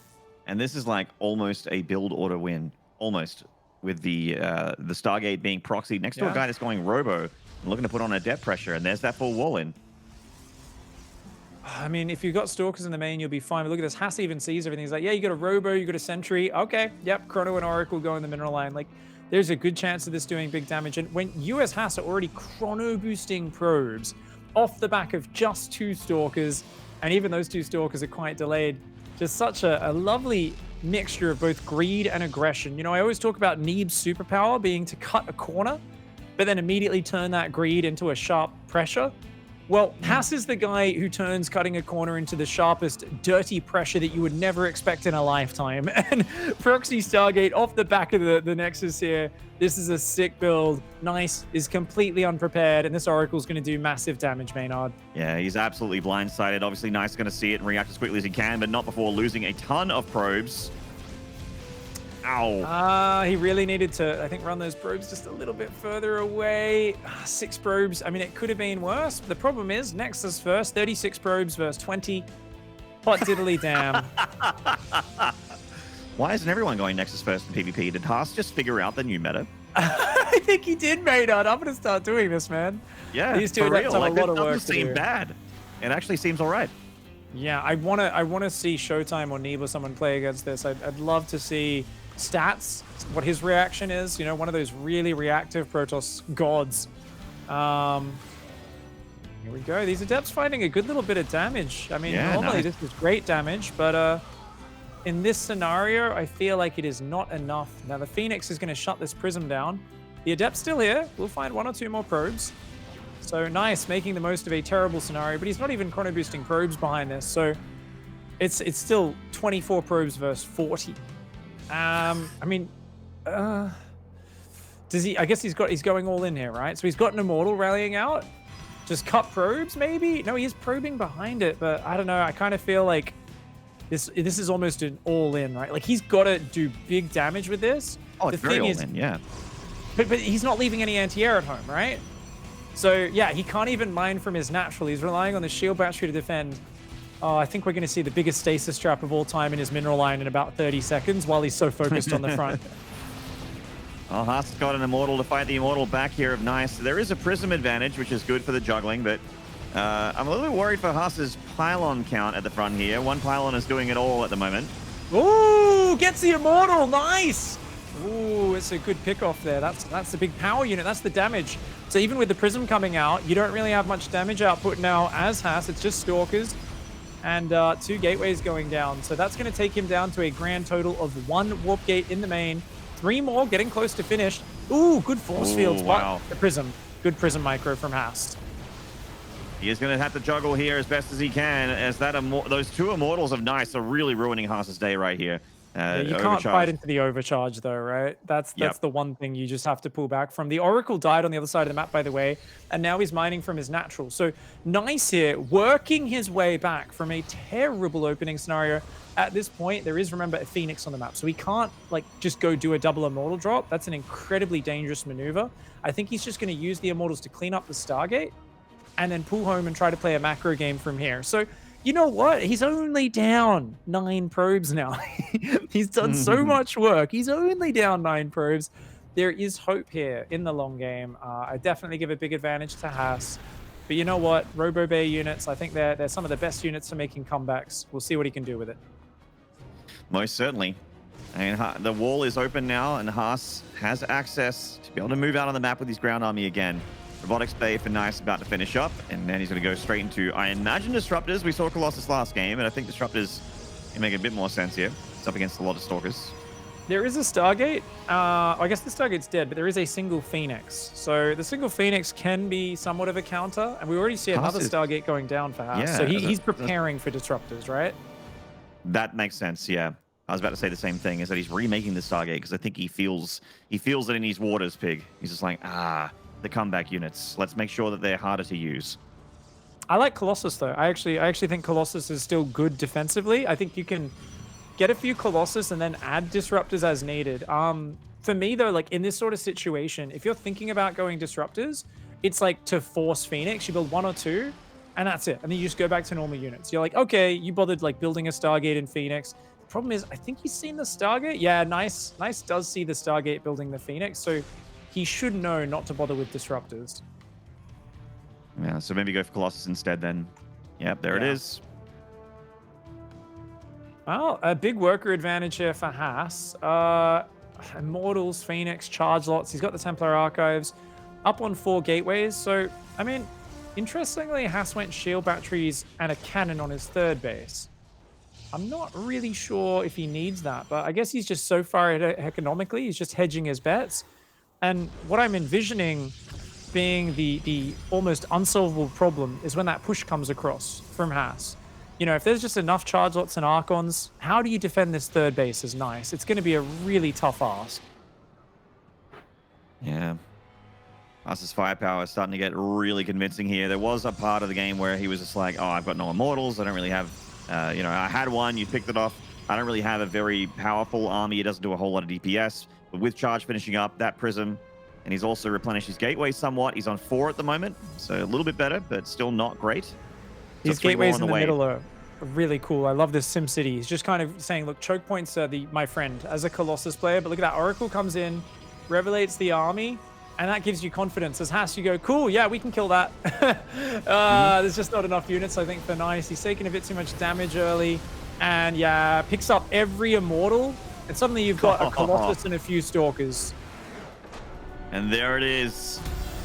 And this is like almost a build order win. Almost. With the Stargate being proxied next to a guy that's going Robo and looking to put on a depth pressure. And there's that full wall in. I mean, if you've got Stalkers in the main, you'll be fine. But look at this. Haas even sees everything. He's like, yeah, you got a Robo, you got a Sentry. Okay, yep, Chrono and Oracle go in the mineral line. Like, there's a good chance of this doing big damage. And when US Haas are already chrono boosting probes off the back of just 2 Stalkers, and even those 2 Stalkers are quite delayed, just such a lovely mixture of both greed and aggression. You know, I always talk about Neeb's superpower being to cut a corner, but then immediately turn that greed into a sharp pressure. Well, Haas is the guy who turns cutting a corner into the sharpest, dirty pressure that you would never expect in a lifetime. And Proxy Stargate off the back of the Nexus here. This is a sick build. Nice is completely unprepared, and this Oracle's going to do massive damage, Maynard. Yeah, he's absolutely blindsided. Obviously, Nice is going to see it and react as quickly as he can, but not before losing a ton of probes. Ow. He really needed to, I think, run those probes just a little bit further away. 6 probes. I mean, it could have been worse. But the problem is, Nexus first, 36 probes versus 20. Hot diddly damn. Why isn't everyone going Nexus first in PvP? Did Haas just figure out the new meta? I think he did, Maynard. I'm going to start doing this, man. Yeah, these two for real. have Like, a lot it of work doesn't to seem do. bad. It actually seems all right. Yeah, I wanna see Showtime or Neeb or someone play against this. I'd love to see Stats, what his reaction is. You know, one of those really reactive Protoss gods. Here we go. These Adepts finding a good little bit of damage. I mean, Yeah, normally nice. this is great damage, but in this scenario, I feel like it is not enough. Now, the Phoenix is going to shut this Prism down. The Adept's still here. We'll find 1 or 2 more probes. So Nice, making the most of a terrible scenario, but he's not even chrono boosting probes behind this. So it's still 24 probes versus 40. I mean, does he? I guess he's going all in here, right? So he's got an Immortal rallying out. Just cut probes, maybe? No, he is probing behind it, but I don't know. I kind of feel like this is almost an all in, right? Like, he's got to do big damage with this. Oh, it's very all in, yeah. But he's not leaving any anti-air at home, right? So yeah, he can't even mine from his natural. He's relying on the shield battery to defend. Oh, I think we're going to see the biggest stasis trap of all time in his mineral line in about 30 seconds while he's so focused on the front. Well, Haas got an Immortal to fight the Immortal back here of Nice. There is a Prism advantage, which is good for the juggling, but I'm a little bit worried for Haas's pylon count at the front here. 1 pylon is doing it all at the moment. Ooh, gets the Immortal. Nice. Ooh, it's a good pick off there. That's the big power unit. That's the damage. So even with the Prism coming out, you don't really have much damage output now as Haas. It's just Stalkers and 2 gateways going down. So that's going to take him down to a grand total of 1 warp gate in the main. 3 more, getting close to finish. Ooh, good force fields. Wow. The Prism. Good Prism micro from Haas. He is going to have to juggle here as best as he can, as those 2 Immortals of Nice are really ruining Haas's day right here. Yeah, you can't fight into the overcharge though, right? That's the one thing you just have to pull back from. The Oracle died on the other side of the map, by the way, and now he's mining from his natural. So Nice here, working his way back from a terrible opening scenario. At this point, there is, remember, a Phoenix on the map, so he can't like just go do a double Immortal drop. That's an incredibly dangerous maneuver. I think he's just going to use the Immortals to clean up the Stargate and then pull home and try to play a macro game from here. So you know what? He's only down 9 probes now. He's done so much work. He's only down 9 probes. There is hope here in the long game. I definitely give a big advantage to Haas. But you know what? Robo Bay units, I think they're some of the best units for making comebacks. We'll see what he can do with it. Most certainly. I mean, the wall is open now, and Haas has access to be able to move out on the map with his ground army again. Robotics Bay for Nice about to finish up, and then he's going to go straight into, I imagine, Disruptors. We saw Colossus last game, and I think Disruptors can make a bit more sense here. It's up against a lot of Stalkers. There is a Stargate. I guess the Stargate's dead, but there is a single Phoenix. So the single Phoenix can be somewhat of a counter, and we already see Haas another is- Stargate going down for Haas. Yeah, So he's preparing for disruptors, right? That makes sense, yeah. I was about to say the same thing, is that he's remaking the Stargate because I think he feels it in these waters, Pig. He's just like, the comeback units. Let's make sure that they're harder to use. I like Colossus though. I actually think Colossus is still good defensively. I think you can get a few Colossus and then add disruptors as needed. For me though, like in this sort of situation, if you're thinking about going disruptors, it's like to force Phoenix, you build 1 or 2, and that's it. And then you just go back to normal units. You're like, okay, you bothered like building a Stargate in Phoenix. The problem is, I think he's seen the Stargate. Yeah, Nice does see the Stargate building the Phoenix, so he should know not to bother with disruptors. Yeah, so maybe go for Colossus instead then. Yep, there it Yeah. is. Well, a big worker advantage here for Haas. Immortals, Phoenix, charge lots. He's got the Templar Archives up on 4 gateways. So, I mean, interestingly, Haas went shield batteries and a cannon on his 3rd base. I'm not really sure if he needs that, but I guess he's just so far ahead economically. He's just hedging his bets. And what I'm envisioning being the almost unsolvable problem is when that push comes across from Haas. You know, if there's just enough charge lots and Archons, how do you defend this 3rd base as Nice? It's going to be a really tough ask. Yeah. Haas's firepower is starting to get really convincing here. There was a part of the game where he was just like, oh, I've got no Immortals. I don't really have, I had one, you picked it off. I don't really have a very powerful army. It doesn't do a whole lot of DPS. But with charge finishing up, that Prism, and he's also replenished his gateway somewhat. He's on 4 at the moment, so a little bit better, but still not great. These So 3 more gateways on in the way. middle are really cool. I love this SimCity. He's just kind of saying, look, choke points are my friend as a Colossus player, but look at that. Oracle comes in, revelates the army, and that gives you confidence. As Haas, you go, cool, yeah, we can kill that. There's just not enough units, I think, for Nice. He's taking a bit too much damage early, and yeah, picks up every Immortal, and suddenly you've got a Colossus and a few Stalkers. And there it is.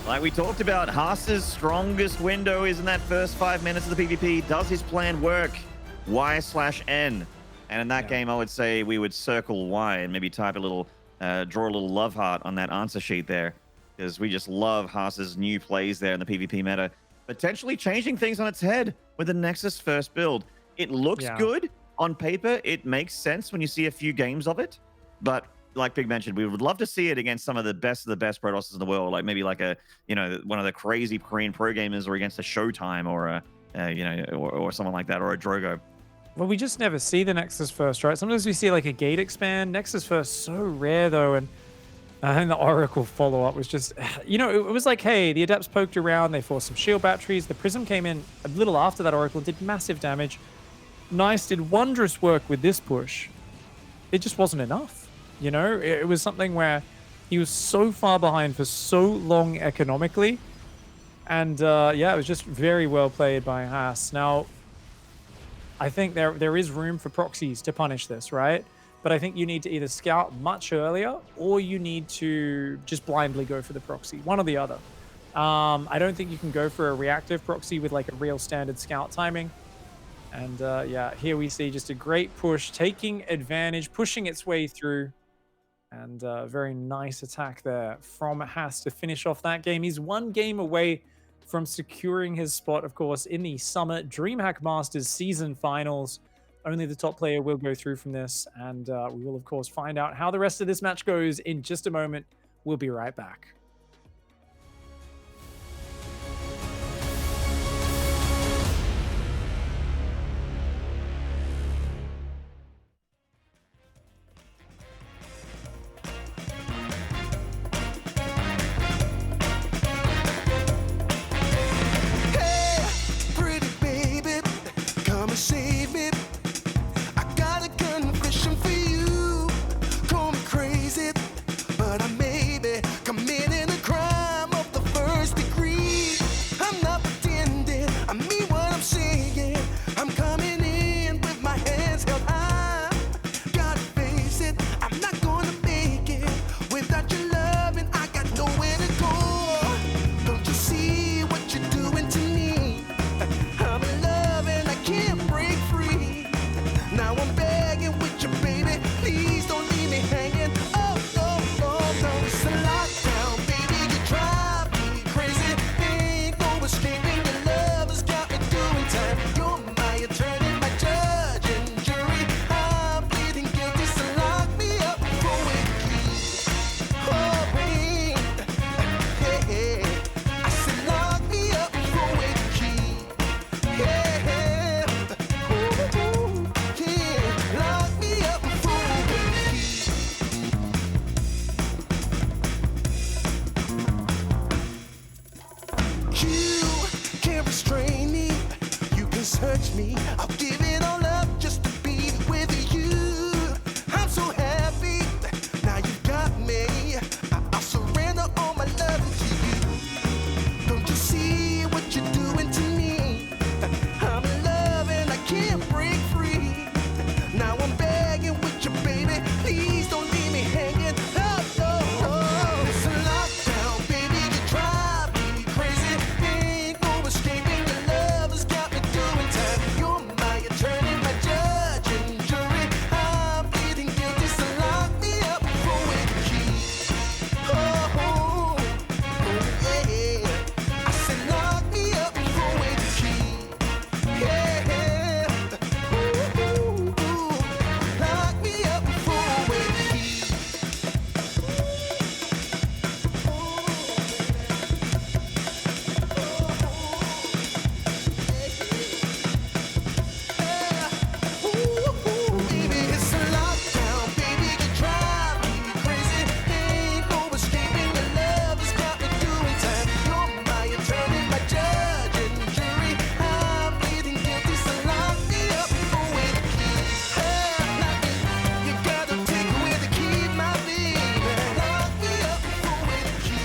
Like we talked about, Haas's strongest window is in that first 5 minutes of the PvP. Does his plan work? Y/N. And in that game, I would say we would circle Y and maybe type a little, draw a little love heart on that answer sheet there. Because we just love Haas's new plays there in the PvP meta. Potentially changing things on its head with the Nexus first build. It looks good on paper. It makes sense when you see a few games of it. But like Pig mentioned, we would love to see it against some of the best Protosses in the world, like maybe like a, one of the crazy Korean pro gamers, or against a Showtime, or a, or someone like that, or a Drogo. Well, we just never see the Nexus first, right? Sometimes we see like a gate expand. Nexus first, so rare though, and the Oracle follow-up was just, it was like, hey, the Adepts poked around, they forced some shield batteries. The Prism came in a little after that Oracle and did massive damage. Nice did wondrous work with this push. It just wasn't enough. It was something where he was so far behind for so long economically. And it was just very well played by Haas. Now, I think there is room for proxies to punish this, right? But I think you need to either scout much earlier, or you need to just blindly go for the proxy, one or the other. I don't think you can go for a reactive proxy with like a real standard scout timing. And here we see just a great push, taking advantage, pushing its way through. And very nice attack there from Haas to finish off that game. He's 1 game away from securing his spot, of course, in the Summer DreamHack Masters season finals. Only the top player will go through from this. And we will, of course, find out how the rest of this match goes in just a moment. We'll be right back. Call me crazy, but I may be committed restrain me. You can search me. I'll give it all up just to be with you. I'm so happy. Now you got me. I'll surrender all my love to you. Don't you see what you're doing to me? I'm in love and I can't break free. Now I'm begging with you, baby. Please don't leave me hanging. Oh, oh, oh. It's a lockdown, baby. You drive me crazy. Ain't no escaping. Your love has got me doing time. You're my attorney, my judge and jury. I'm pleading guilty, so lock me up for with the key. Oh, oh, oh, yeah. I said lock me up for with the key. Yeah. Ooh, ooh, ooh. Lock me up for with the key. Baby, it's a lockdown, baby, you drive me crazy. Ain't no escaping, your love has got me doing time. You're my attorney, my judge and jury. I'm pleading guilty, so lock me up for with the key. You gotta take away the key, my baby. Lock me up for with the key.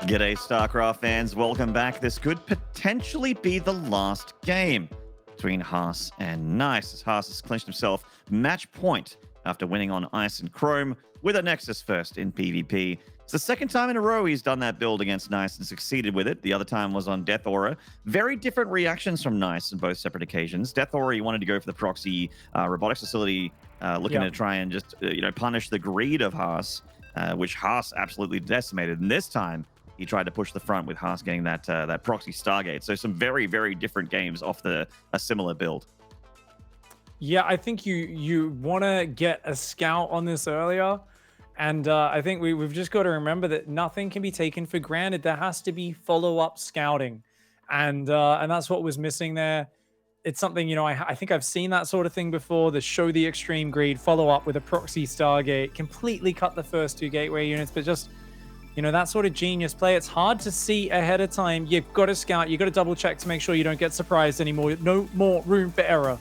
G'day, StarCraft fans. Welcome back. This could potentially be the last game between Haas and Nice, as Haas has clinched himself match point after winning on Ice and Chrome with a Nexus first in PvP. It's the second time in a row he's done that build against Nice and succeeded with it. The other time was on Death Aura. Very different reactions from Nice on both separate occasions. Death Aura, he wanted to go for the proxy robotics facility, looking to try and just punish the greed of Haas, which Haas absolutely decimated. And this time, he tried to push the front with Haas getting that proxy Stargate. So some very, very different games off a similar build. Yeah, I think you want to get a scout on this earlier. And I think we've just got to remember that nothing can be taken for granted. There has to be follow-up scouting. And that's what was missing there. It's something, I think I've seen that sort of thing before. The show the extreme greed, follow up with a proxy Stargate, completely cut the first two gateway units, but just... that sort of genius play, it's hard to see ahead of time. You've got to scout, you've got to double check to make sure you don't get surprised anymore. No more room for error.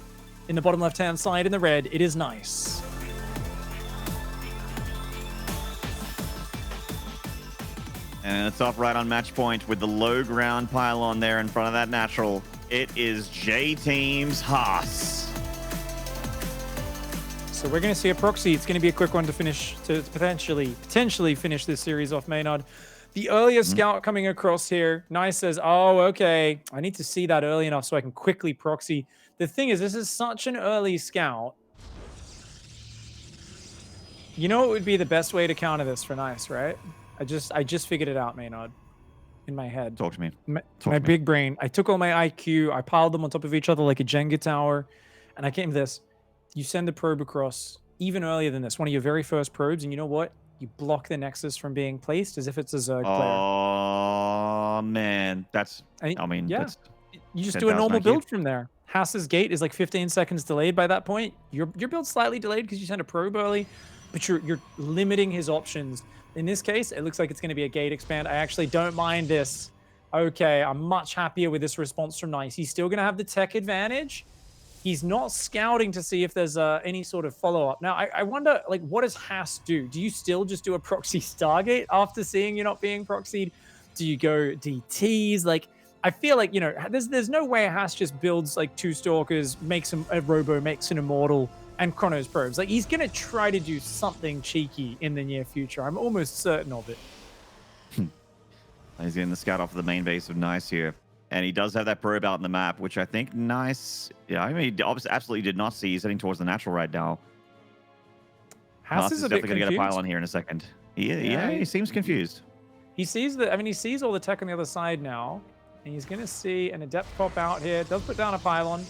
In the bottom left-hand side in the red, it is Nice. And it's off right on match point with the low ground pylon there in front of that natural. It is J-Team's Haas. So we're going to see a proxy. It's going to be a quick one to finish, to potentially finish this series off, Maynard. The earlier scout coming across here, Nice says, oh, okay, I need to see that early enough so I can quickly proxy. The thing is, this is such an early scout. You know what would be the best way to counter this for Nice, right? I just figured it out, Maynard, in my head. Talk to me. My big brain. I took all my IQ, I piled them on top of each other like a Jenga tower, and I came to this. You send the probe across even earlier than this, one of your very first probes, and you know what? You block the Nexus from being placed as if it's a Zerg player. Oh, man. That's, that's... You just do a normal build from there. Haas's gate is like 15 seconds delayed by that point. Your build's slightly delayed because you send a probe early, but you're limiting his options. In this case, it looks like it's going to be a gate expand. I actually don't mind this. Okay, I'm much happier with this response from Nice. He's still going to have the tech advantage. He's not scouting to see if there's any sort of follow-up. Now, I wonder, like, what does Haas do? Do you still just do a proxy Stargate after seeing you're not being proxied? Do you go DTs? Like, I feel like, there's no way Haas just builds, like, 2 Stalkers, makes a Robo, makes an Immortal, and Chronos probes. Like, he's going to try to do something cheeky in the near future. I'm almost certain of it. He's getting the scout off of the main base of Nice here. And he does have that probe out in the map, which I think Nice... Yeah, he obviously absolutely did not see. He's heading towards the natural right now. Haas is definitely going to get a pylon here in a second. He seems confused. He sees he sees all the tech on the other side now. And he's going to see an Adept pop out here. Does put down a pylon.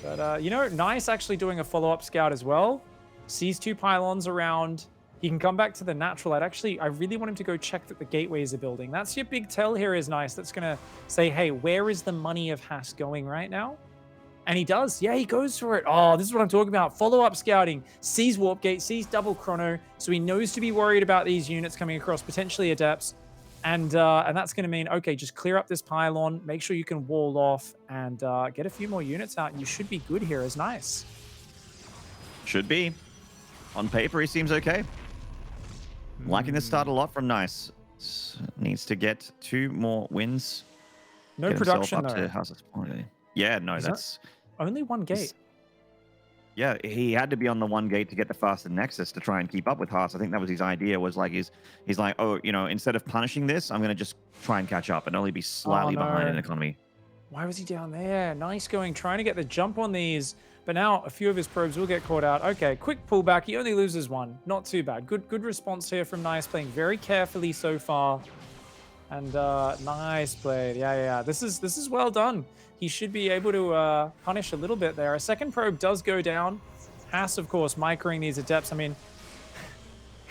But, Nice actually doing a follow-up scout as well. Sees 2 pylons around He can come back to the natural. I really want him to go check that the gateways are building. That's your big tell here is nice. That's going to say, hey, where is the money of Haas going right now? And he does. Yeah, he goes for it. Oh, this is what I'm talking about. Follow-up scouting. Sees Warp Gate, sees double chrono. So he knows to be worried about these units coming across, potentially adepts. And that's going to mean, okay, just clear up this pylon. Make sure you can wall off and get a few more units out. And you should be good here as nice. Should be. On paper, he seems okay. Liking this start a lot from Nice. Needs to get 2 more wins. No Get production, himself up though. to House's point. Yeah, no, that's... Only one gate. Yeah, he had to be on the 1 gate to get the faster Nexus to try and keep up with Haas. I think that was his idea, was like, he's like, oh, you know, instead of punishing this, I'm going to just try and catch up and only be slightly behind in economy. Why was he down there? Nice going, trying to get the jump on these. But now a few of his probes will get caught out. Okay, quick pullback. He only loses 1. Not too bad. Good response here from Nice, playing very carefully so far. And nice play. Yeah. This is well done. He should be able to punish a little bit there. A second probe does go down. Haas, of course, microing these adepts. I mean,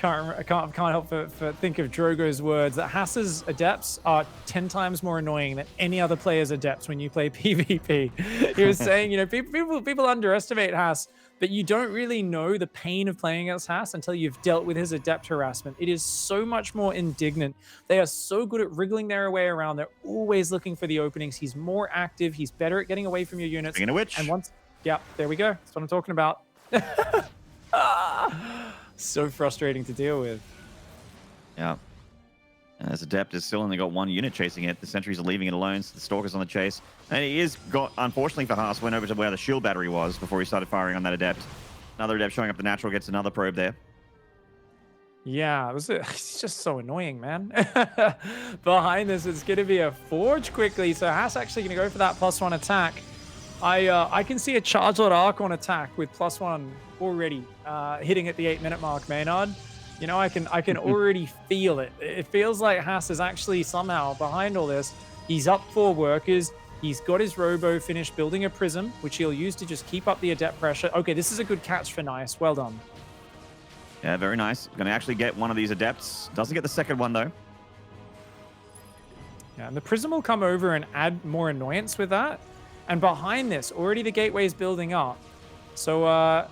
I can't help but think of Drogo's words that Haas's adepts are 10 times more annoying than any other player's adepts when you play PvP. He was saying, you know, people underestimate Haas, but you don't really know the pain of playing against Haas until you've dealt with his adept harassment. It is so much more indignant. They are so good at wriggling their way around. They're always looking for the openings. He's more active. He's better at getting away from your units. Speaking of which. And once, yeah, there we go. That's what I'm talking about. So frustrating to deal with. Yeah. As Adept has still only got 1 unit chasing it. The sentries are leaving it alone. So the Stalker's on the chase. And he is got, unfortunately for Haas, went over to where the shield battery was before he started firing on that Adept. Another Adept showing up the natural, gets another probe there. Yeah, it's just so annoying, man. Behind this, it's going to be a Forge quickly. So Haas actually going to go for that +1 attack. I can see a Charge Lord Archon attack with +1 already hitting at the 8-minute mark, Maynard. You know, I can already feel it. It feels like Haas is actually somehow behind all this. He's up 4 workers. He's got his Robo finished building a Prism, which he'll use to just keep up the Adept pressure. Okay, this is a good catch for Nice. Well done. Yeah, very nice. Going to actually get one of these Adepts. Doesn't get the second one, though. Yeah, and the Prism will come over and add more annoyance with that. And behind this, already the gateway's building up. So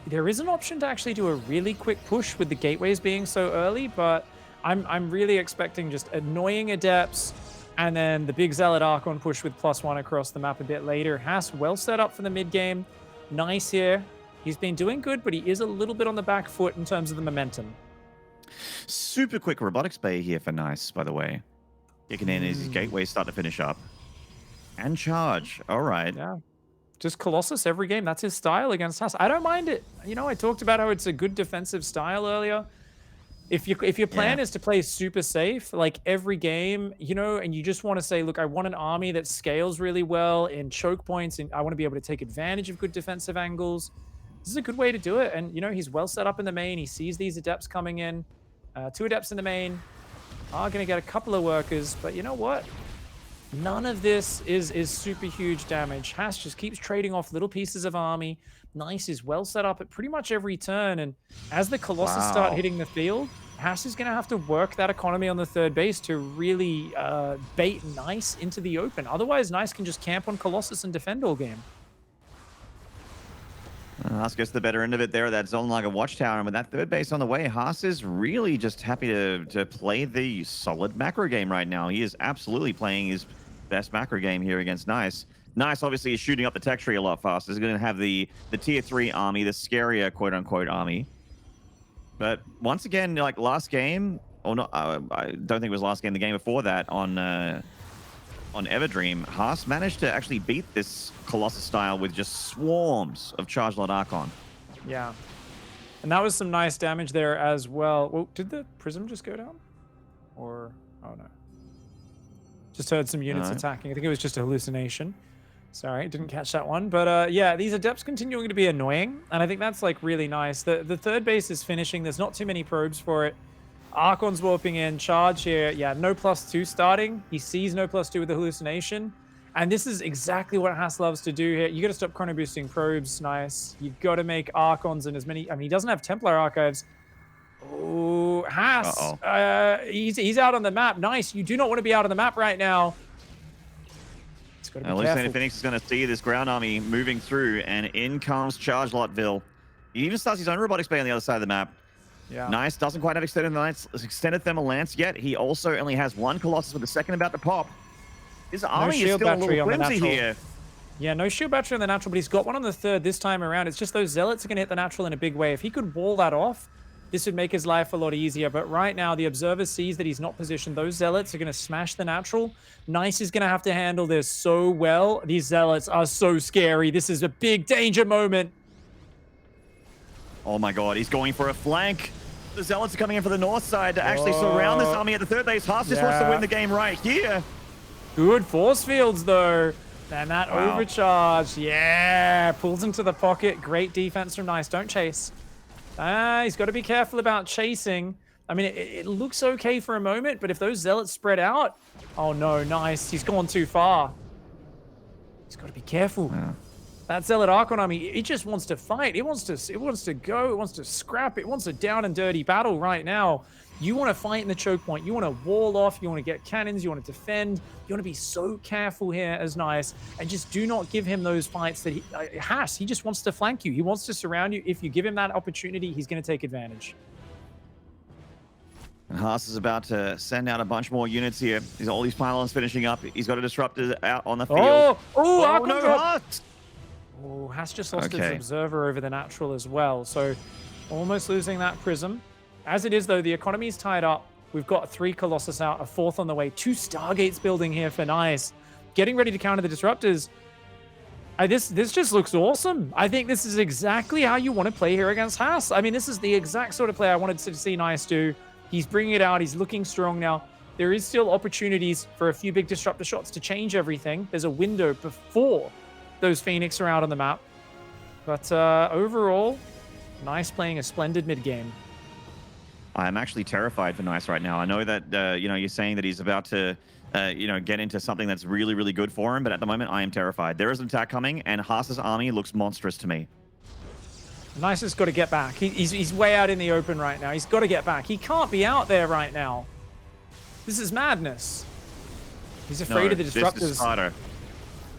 there is an option to actually do a really quick push with the gateways being so early, but I'm really expecting just annoying Adepts and then the big Zealot Archon push with +1 across the map a bit later. Haas well set up for the mid game. Nice here. He's been doing good, but he is a little bit on the back foot in terms of the momentum. Super quick Robotics Bay here for Nice, by the way. Kicking in as his gateways start to finish up. And charge. All right. Yeah. Just Colossus every game. That's his style against Haas. I don't mind it. You know, I talked about how it's a good defensive style earlier. If your plan is to play super safe, like every game, you know, and you just want to say, look, I want an army that scales really well in choke points, and I want to be able to take advantage of good defensive angles. This is a good way to do it. And, you know, he's well set up in the main. He sees these Adepts coming in. 2 Adepts in the main. Are going to get a couple of workers, but you know what? None of this is super huge damage. Haas just keeps trading off little pieces of army. Nice is well set up at pretty much every turn. And as the Colossus start hitting the field, Haas is going to have to work that economy on the 3rd base to really bait Nice into the open. Otherwise, Nice can just camp on Colossus and defend all game. Haas gets the better end of it there. That zone like a watchtower. And with that 3rd base on the way, Haas is really just happy to play the solid macro game right now. He is absolutely playing his best macro game here against Nice. Nice obviously is shooting up the tech tree a lot faster. He's going to have the tier 3 army, the scarier quote-unquote army. But once again, like last game, or not, I don't think it was last game, the game before that on Everdream, Haas managed to actually beat this Colossus style with just swarms of Charge Lord Archon. Yeah. And that was some nice damage there as well. Well, did the Prism just go down? Or, oh no. Just heard some units attacking. I think it was just a hallucination. Sorry, didn't catch that one. But yeah, these Adepts continuing to be annoying. And I think that's like really nice. The 3rd base is finishing. There's not too many probes for it. Archon's warping in. Charge here. Yeah, no +2 starting. He sees no +2 with the hallucination. And this is exactly what Haas loves to do here. You got to stop chrono boosting probes. Nice. You've got to make Archons and as many... I mean, he doesn't have Templar Archives. Oh, Haas. Uh-oh. He's out on the map. Nice. You do not want to be out on the map right now. It's got to be Looks like careful. Phoenix is going to see this ground army moving through, and in comes Charge Lotville. He even starts his own robotics bay on the other side of the map. Yeah. Nice, doesn't quite have extended thermal lance yet. He also only has one Colossus with the second about to pop. His army is shield still a battery little on the flimsy natural. here. Yeah, no shield battery on the natural, but he's got one on the third this time around. It's just those zealots are going to hit the natural in a big way. If he could wall that off, this would make his life a lot easier. But right now, the observer sees that he's not positioned. Those zealots are going to smash the natural. Nice is going to have to handle this so well. These zealots are so scary. This is a big danger moment. Oh my god, he's going for a flank. The Zealots are coming in for the north side to actually surround this army at the third base. Haas just wants to win the game right here. Good force fields, though. And that overcharge, yeah, pulls into the pocket. Great defense from Nice. Don't chase. He's got to be careful about chasing. I mean, it looks okay for a moment, but if those Zealots spread out, oh no, Nice. He's gone too far. He's got to be careful. Yeah. That Zealot Archon army, it just wants to fight. It wants to go. It wants to scrap. It wants a down and dirty battle right now. You want to fight in the choke point. You want to wall off. You want to get cannons. You want to defend. You want to be so careful here as Nice, and just do not give him those fights that he has. He just wants to flank you. He wants to surround you. If you give him that opportunity, he's going to take advantage. And Haas is about to send out a bunch more units here. He's all these pylons finishing up. He's got a disruptor out on the field. Oh, Archon no, drop. Haas! Oh, Haas just lost his Okay. observer over the natural as well. So almost losing that prism. As it is, though, the economy's tied up. We've got 3 Colossus out, a 4th on the way. 2 Stargates building here for Nice. Getting ready to counter the disruptors. This just looks awesome. I think this is exactly how you want to play here against Haas. I mean, this is the exact sort of play I wanted to see Nice do. He's bringing it out. He's looking strong now. There is still opportunities for a few big disruptor shots to change everything. There's a window before those Phoenix are out on the map. But overall, Nice playing a splendid mid game. I'm actually terrified for Nice right now. I know that you're saying that he's about to get into something that's really, really good for him, but at the moment I am terrified. There is an attack coming, and Haas's army looks monstrous to me. Nice has got to get back. He's way out in the open right now. He's got to get back. He can't be out there right now. This is madness. He's afraid of the disruptors. This is harder.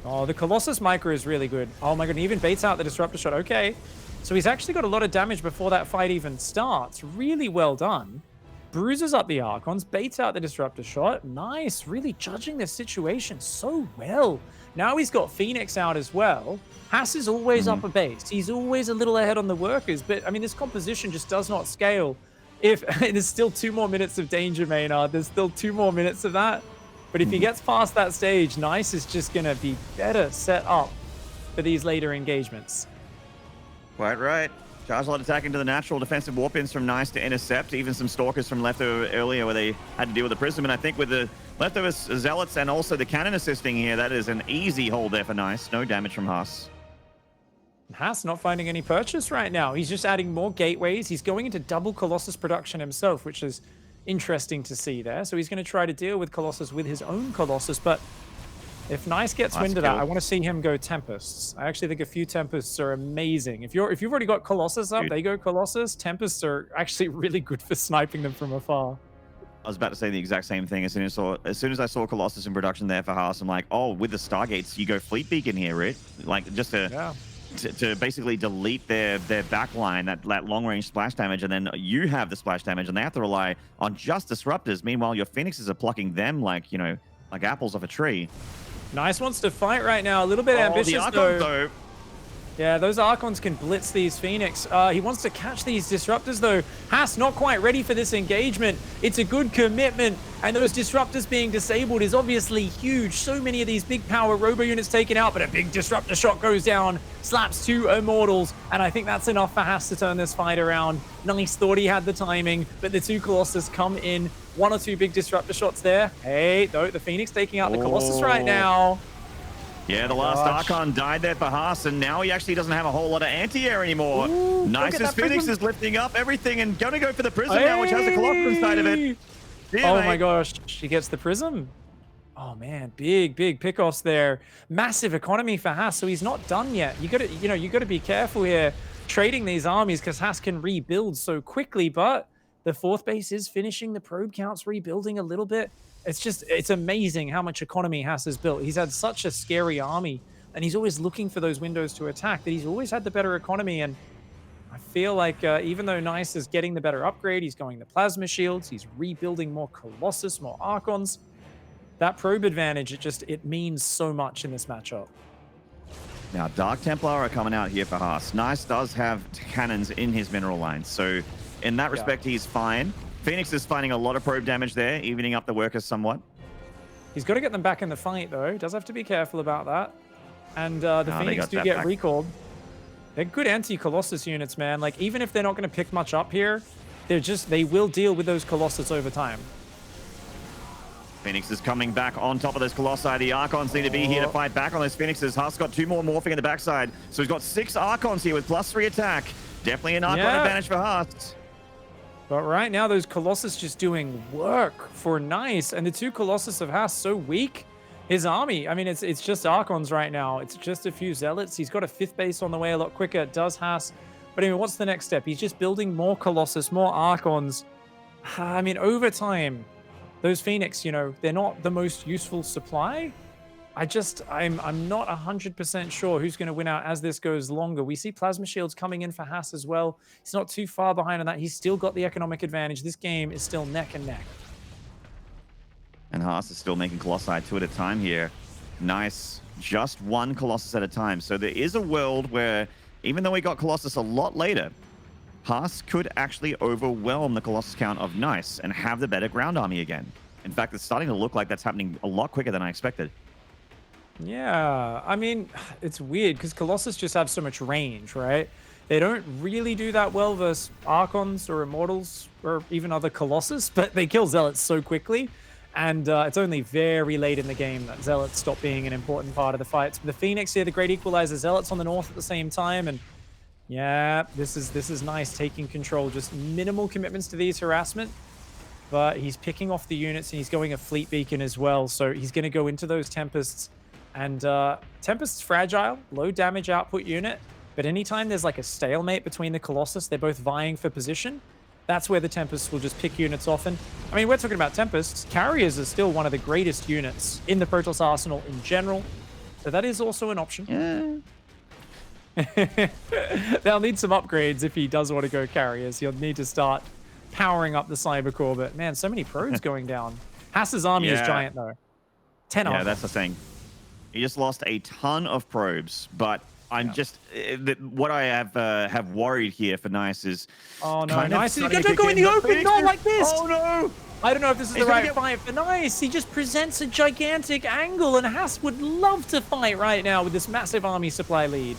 Oh, the Colossus Micro is really good. Oh my god, he even baits out the disruptor shot. Okay. So he's actually got a lot of damage before that fight even starts. Really well done. Bruises up the Archons, baits out the disruptor shot. Nice, really judging the situation so well. Now he's got Phoenix out as well. Haas is always up a base. He's always a little ahead on the workers, but I mean, this composition just does not scale. If there's still 2 more minutes of danger, Maynard, there's still 2 more minutes of that. But if he gets past that stage, Nice is just going to be better set up for these later engagements. Quite right. Charizard attacking to the natural, defensive warpins from Nice to intercept, even some stalkers from leftover earlier where they had to deal with the prism. And I think with the leftover zealots and also the cannon assisting here, that is an easy hold there for Nice. No damage from Haas. Haas not finding any purchase right now. He's just adding more gateways. He's going into double Colossus production himself, which is interesting to see there. So he's going to try to deal with Colossus with his own Colossus, but if Nice gets wind of that, I want to see him go Tempests. I actually think a few Tempests are amazing. If you've already got Colossus up, they go Colossus. Tempests are actually really good for sniping them from afar. I was about to say the exact same thing. As soon as I saw Colossus in production there for Haas, I'm like, oh, with the Stargates, you go Fleet Beacon here, right? Like just to basically delete their back line, that long-range splash damage, and then you have the splash damage, and they have to rely on just disruptors. Meanwhile, your Phoenixes are plucking them like apples off a tree. Nice wants to fight right now. A little bit ambitious, the Archons, though. Yeah, those Archons can blitz these Phoenix. He wants to catch these disruptors, though. Haas not quite ready for this engagement. It's a good commitment, and those disruptors being disabled is obviously huge. So many of these big power robo units taken out, but a big disruptor shot goes down, slaps 2 Immortals, and I think that's enough for Haas to turn this fight around. Nice, thought he had the timing, but the 2 Colossus come in. 1 or 2 big disruptor shots there. Hey, though, the Phoenix taking out the Colossus right now. Yeah, the last Archon died there for Haas, and now he actually doesn't have a whole lot of anti-air anymore. Nice's Phoenix is lifting up everything and going to go for the prism now, which has a Colossus inside of it. Yeah, oh my gosh, she gets the prism. Oh man, big pickoffs there. Massive economy for Haas, so he's not done yet. You got to be careful here trading these armies because Haas can rebuild so quickly, but The fourth base is finishing. The probe count's rebuilding a little bit. It's amazing how much economy Haas has built. He's had such a scary army, and he's always looking for those windows to attack, that he's always had the better economy. And I feel like even though Nice is getting the better upgrade, he's going the plasma shields, he's rebuilding more Colossus, more Archons. That probe advantage, it means so much in this matchup. Now, Dark Templar are coming out here for Haas. Nice does have cannons in his mineral line, so in that respect, he's fine. Phoenix is finding a lot of probe damage there, evening up the workers somewhat. He's got to get them back in the fight, though. Does have to be careful about that. And the Phoenix do get recalled. They're good anti-Colossus units, man. Like, even if they're not going to pick much up here, they will deal with those Colossus over time. Phoenix is coming back on top of those Colossi. The Archons need to be here to fight back on those Phoenixes. Haas got 2 more morphing in the backside. So he's got 6 Archons here with +3 attack. Definitely an Archon advantage for Haas. But right now, those Colossus just doing work for Nice. And the 2 Colossus of Haas so weak. His army, I mean, it's just Archons right now. It's just a few Zealots. He's got a 5th base on the way a lot quicker. Does Haas. But I mean, what's the next step? He's just building more Colossus, more Archons. I mean, over time, those Phoenix, you know, they're not the most useful supply. I'm not 100% sure who's going to win out as this goes longer. We see Plasma Shields coming in for Haas as well. He's not too far behind on that. He's still got the economic advantage. This game is still neck and neck. And Haas is still making Colossi 2 at a time here. Nice. Just 1 Colossus at a time. So there is a world where, even though we got Colossus a lot later, Haas could actually overwhelm the Colossus count of Nice and have the better ground army again. In fact, it's starting to look like that's happening a lot quicker than I expected. Yeah, I mean, it's weird because Colossus just have so much range, right? They don't really do that well versus Archons or Immortals or even other Colossus, but they kill Zealots so quickly. And it's only very late in the game that Zealots stop being an important part of the fights. But the Phoenix here, the Great Equalizer, Zealots on the north at the same time. And yeah, this is Nice taking control. Just minimal commitments to these harassment. But he's picking off the units and he's going a Fleet Beacon as well. So he's going to go into those Tempests. And Tempest's fragile, low damage output unit. But anytime there's like a stalemate between the Colossus, they're both vying for position. That's where the Tempests will just pick units off. And I mean, we're talking about Tempests. Carriers are still one of the greatest units in the Protoss arsenal in general. So that is also an option. Yeah. They'll need some upgrades if he does want to go carriers. He'll need to start powering up the Cyber Core. But man, so many probes going down. Haas's army is giant though. 10 Yeah, that's the thing. He just lost a ton of probes, but I'm just what I have worried here for Nice is Nice. He's gonna go in the open, not like this. Oh no! I don't know if this is the right fight for Nice. He just presents a gigantic angle, and Haas would love to fight right now with this massive army supply lead.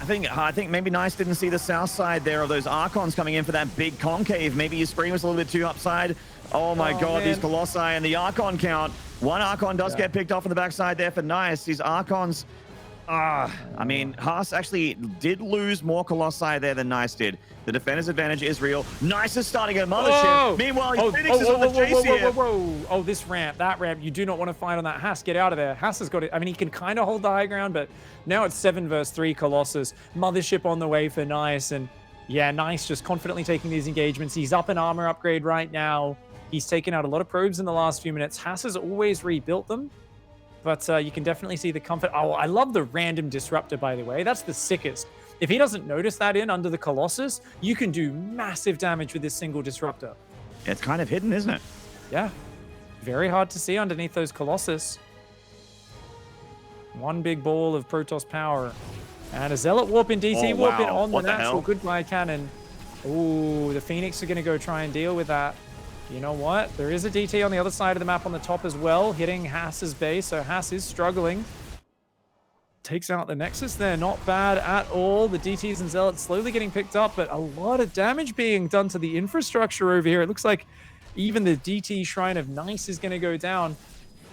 I think maybe Nice didn't see the south side there of those Archons coming in for that big concave. Maybe his screen was a little bit too upside. Oh my god, man. These Colossi and the Archon count. 1 Archon does get picked off on the backside there for Nice. These Archons, I mean, Haas actually did lose more Colossi there than Nice did. The defender's advantage is real. Nice is starting a mothership. Meanwhile, Phoenix is on the chase here. Oh, this ramp, that ramp. You do not want to fight on that. Haas, get out of there. Haas has got it. I mean, he can kind of hold the high ground, but now it's 7 versus 3 Colossus. Mothership on the way for Nice. And yeah, Nice just confidently taking these engagements. He's up an armor upgrade right now. He's taken out a lot of probes in the last few minutes. Haas has always rebuilt them. But you can definitely see the comfort. Oh, I love the random disruptor, by the way. That's the sickest. If he doesn't notice that under the Colossus, you can do massive damage with this single disruptor. It's kind of hidden, isn't it? Yeah. Very hard to see underneath those Colossus. One big ball of Protoss power. And a Zealot warp in DT, warp in on the natural goodbye cannon. Ooh, the Phoenix are going to go try and deal with that. You know what? There is a DT on the other side of the map on the top as well, hitting Haas's base. So Haas is struggling. Takes out the Nexus there. Not bad at all. The DTs and Zealots slowly getting picked up, but a lot of damage being done to the infrastructure over here. It looks like even the DT Shrine of Nice is going to go down.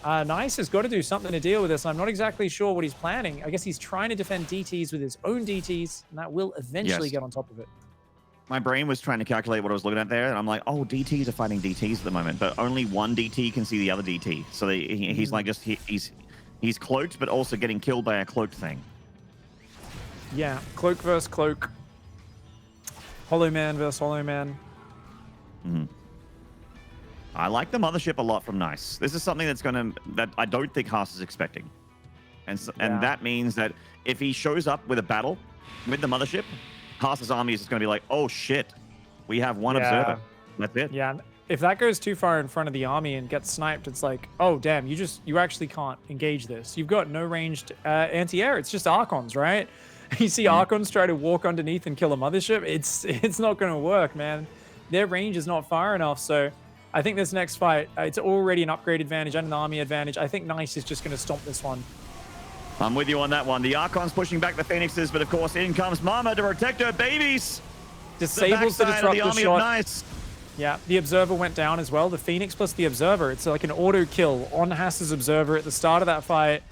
Nice has got to do something to deal with this. I'm not exactly sure what he's planning. I guess he's trying to defend DTs with his own DTs, and that will eventually get on top of it. My brain was trying to calculate what I was looking at there, and I'm like, oh, DTs are fighting DTs at the moment, but only one DT can see the other DT. So he's like he's cloaked, but also getting killed by a cloaked thing. Yeah, cloak versus cloak. Hollow Man versus Hollow Man. I like the mothership a lot from Nice. This is something that I don't think Haas is expecting. And that means that if he shows up with a battle with the mothership, Haas's army is just going to be like, oh shit, we have one observer. That's it. Yeah, if that goes too far in front of the army and gets sniped, it's like, oh damn, you actually can't engage this. You've got no ranged anti-air. It's just Archons, right? You see Archons try to walk underneath and kill a mothership. It's not going to work, man. Their range is not far enough. So I think this next fight, it's already an upgrade advantage and an army advantage. I think Nice is just going to stomp this one. I'm with you on that one. The Archon's pushing back the Phoenixes, but of course in comes Mama to protect her babies. Disables the disruptor shot. Nice. Yeah, the Observer went down as well. The Phoenix plus the Observer. It's like an auto kill on Haas's Observer at the start of that fight.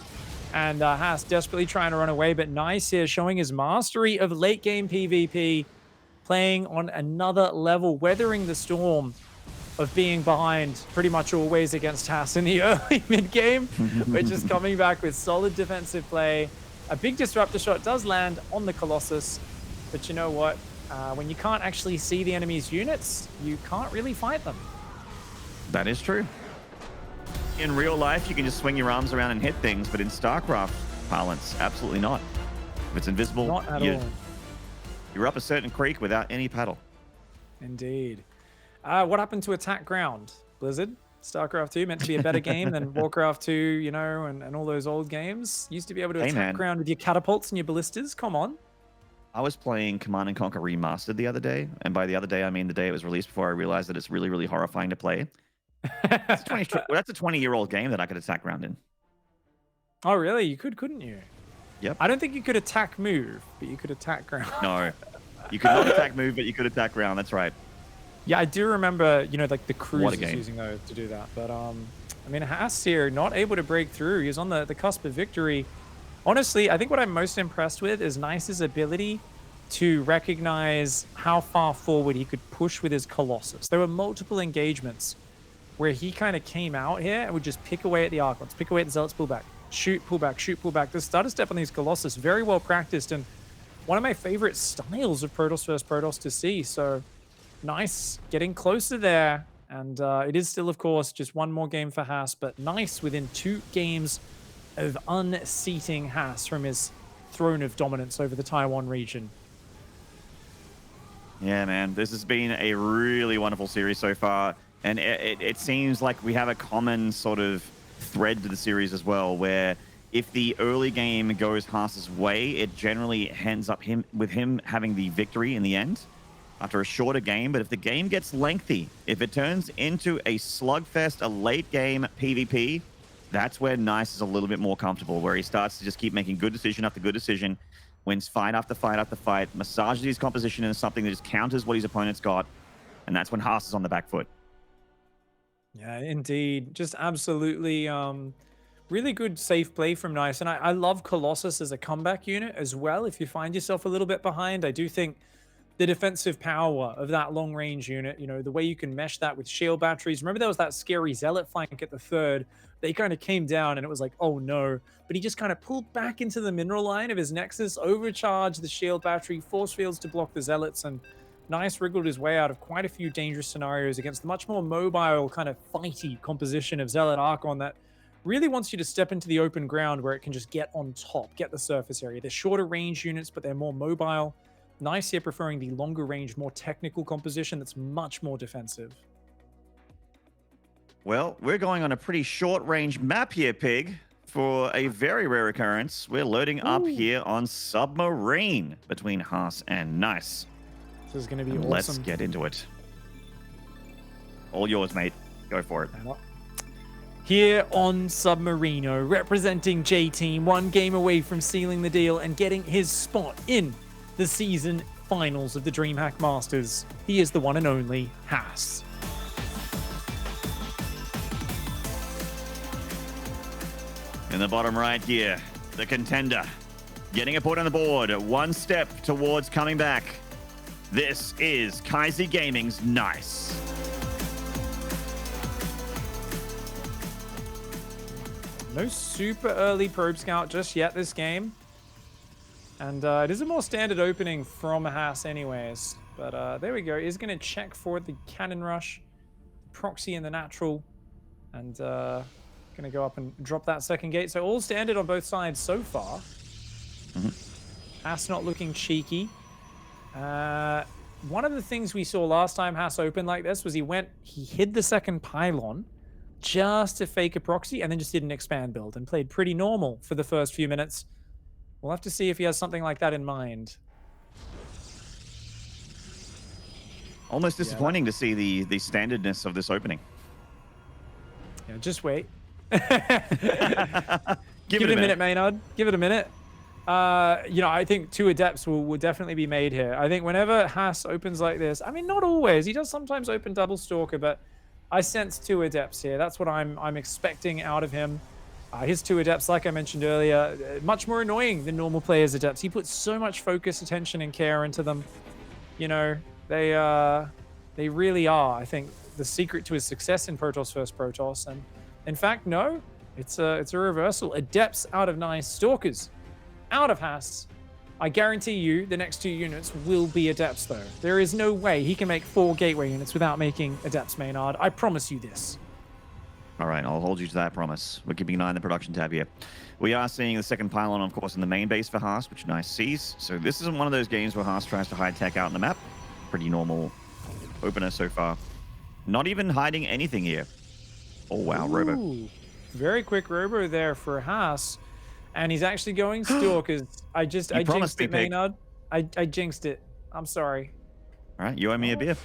And Haas desperately trying to run away, but Nice here showing his mastery of late game PvP, playing on another level, weathering the storm of being behind pretty much always against Haas in the early mid game, which is coming back with solid defensive play. A big disruptor shot does land on the Colossus, but you know what? When you can't actually see the enemy's units, you can't really fight them. That is true. In real life, you can just swing your arms around and hit things, but in StarCraft parlance, absolutely not. If it's invisible, Not at all. You're up a certain creek without any paddle. Indeed. What happened to attack ground, Blizzard? StarCraft 2 meant to be a better game than Warcraft 2, you know, and all those old games. Used to be able to attack ground with your catapults and your ballistas. Come on. I was playing Command & Conquer Remastered the other day, and by the other day, I mean the day it was released before I realized that it's really, really horrifying to play. That's a 20-year-old game that I could attack ground in. Oh, really? You couldn't you? Yep. I don't think you could attack move, but you could attack ground. No. You could not attack move, but you could attack ground. That's right. Yeah, I do remember, you know, like the cruisers using those to do that. But, I mean, Haas here, not able to break through. He's on the cusp of victory. Honestly, I think what I'm most impressed with is Nice's ability to recognize how far forward he could push with his Colossus. There were multiple engagements where he kind of came out here and would just pick away at the Archons, pick away at the Zealots, pull back, shoot, pull back, shoot, pull back. The stutter step on these Colossus, very well practiced, and one of my favorite styles of Protoss vs. Protoss to see. So Nice getting closer there, and it is still, of course, just one more game for Haas, but Nice within 2 games of unseating Haas from his throne of dominance over the Taiwan region. Yeah, man, this has been a really wonderful series so far, and it seems like we have a common sort of thread to the series as well, where if the early game goes Haas's way, it generally ends up with him having the victory in the end after a shorter game. But if the game gets lengthy, if it turns into a slugfest, a late game PvP, that's where Nice is a little bit more comfortable, where he starts to just keep making good decision after good decision, wins fight after fight after fight, massages his composition into something that just counters what his opponent's got, and that's when Haas is on the back foot. Yeah, indeed. Just absolutely really good safe play from Nice. And I love Colossus as a comeback unit as well. If you find yourself a little bit behind, I do think the defensive power of that long range unit, you know, the way you can mesh that with shield batteries. Remember there was that scary Zealot flank at the third. They kind of came down and it was like, oh no. But he just kind of pulled back into the mineral line of his Nexus, overcharged the shield battery, force fields to block the Zealots, and Nice wriggled his way out of quite a few dangerous scenarios against the much more mobile, kind of fighty composition of Zealot Archon that really wants you to step into the open ground where it can just get on top, get the surface area. They're shorter range units, but they're more mobile. Nice here preferring the longer range, more technical composition that's much more defensive. Well, we're going on a pretty short range map here, Pig, for a very rare occurrence. We're loading up here on Submarine between Haas and Nice. This is going to be awesome. Let's get into it. All yours, mate. Go for it. Here on Submarino, representing J-Team, 1 game away from sealing the deal and getting his spot in the season finals of the DreamHack Masters. He is the one and only Haas. In the bottom right here, the contender, getting a point on the board, 1 step towards coming back. This is Kaiser Gaming's Nice. No super early probe scout just yet this game. And it is a more standard opening from Haas anyways. But there we go. He's going to check for the Cannon Rush, Proxy in the natural, and going to go up and drop that second gate. So all standard on both sides so far. Haas not looking cheeky. One of the things we saw last time Haas opened like this was he hid the second pylon just to fake a proxy and then just did an expand build and played pretty normal for the first few minutes. We'll have to see if he has something like that in mind. Almost disappointing to see the standardness of this opening. Yeah, just wait. Give it a minute, Maynard. Give it a minute. You know, I think 2 Adepts will definitely be made here. I think whenever Haas opens like this, I mean, not always. He does sometimes open double Stalker, but I sense 2 Adepts here. That's what I'm expecting out of him. His 2 Adepts, like I mentioned earlier, much more annoying than normal players' Adepts. He puts so much focus, attention, and care into them. You know, they really are, I think, the secret to his success in Protoss vs. Protoss. And in fact, no, it's a reversal. Adepts out of nice, Stalkers out of Haas. I guarantee you the next 2 units will be Adepts, though. There is no way he can make 4 Gateway units without making Adepts, Maynard. I promise you this. All right, I'll hold you to that promise. We're keeping an eye on the production tab here. We are seeing the second pylon, of course, in the main base for Haas, which nice sees. So this isn't one of those games where Haas tries to hide tech out on the map. Pretty normal opener so far. Not even hiding anything here. Oh, wow, Robo. Ooh, very quick Robo there for Haas. And he's actually going Stalkers. I jinxed it, Maynard. I jinxed it. I'm sorry. All right, you owe me a beer.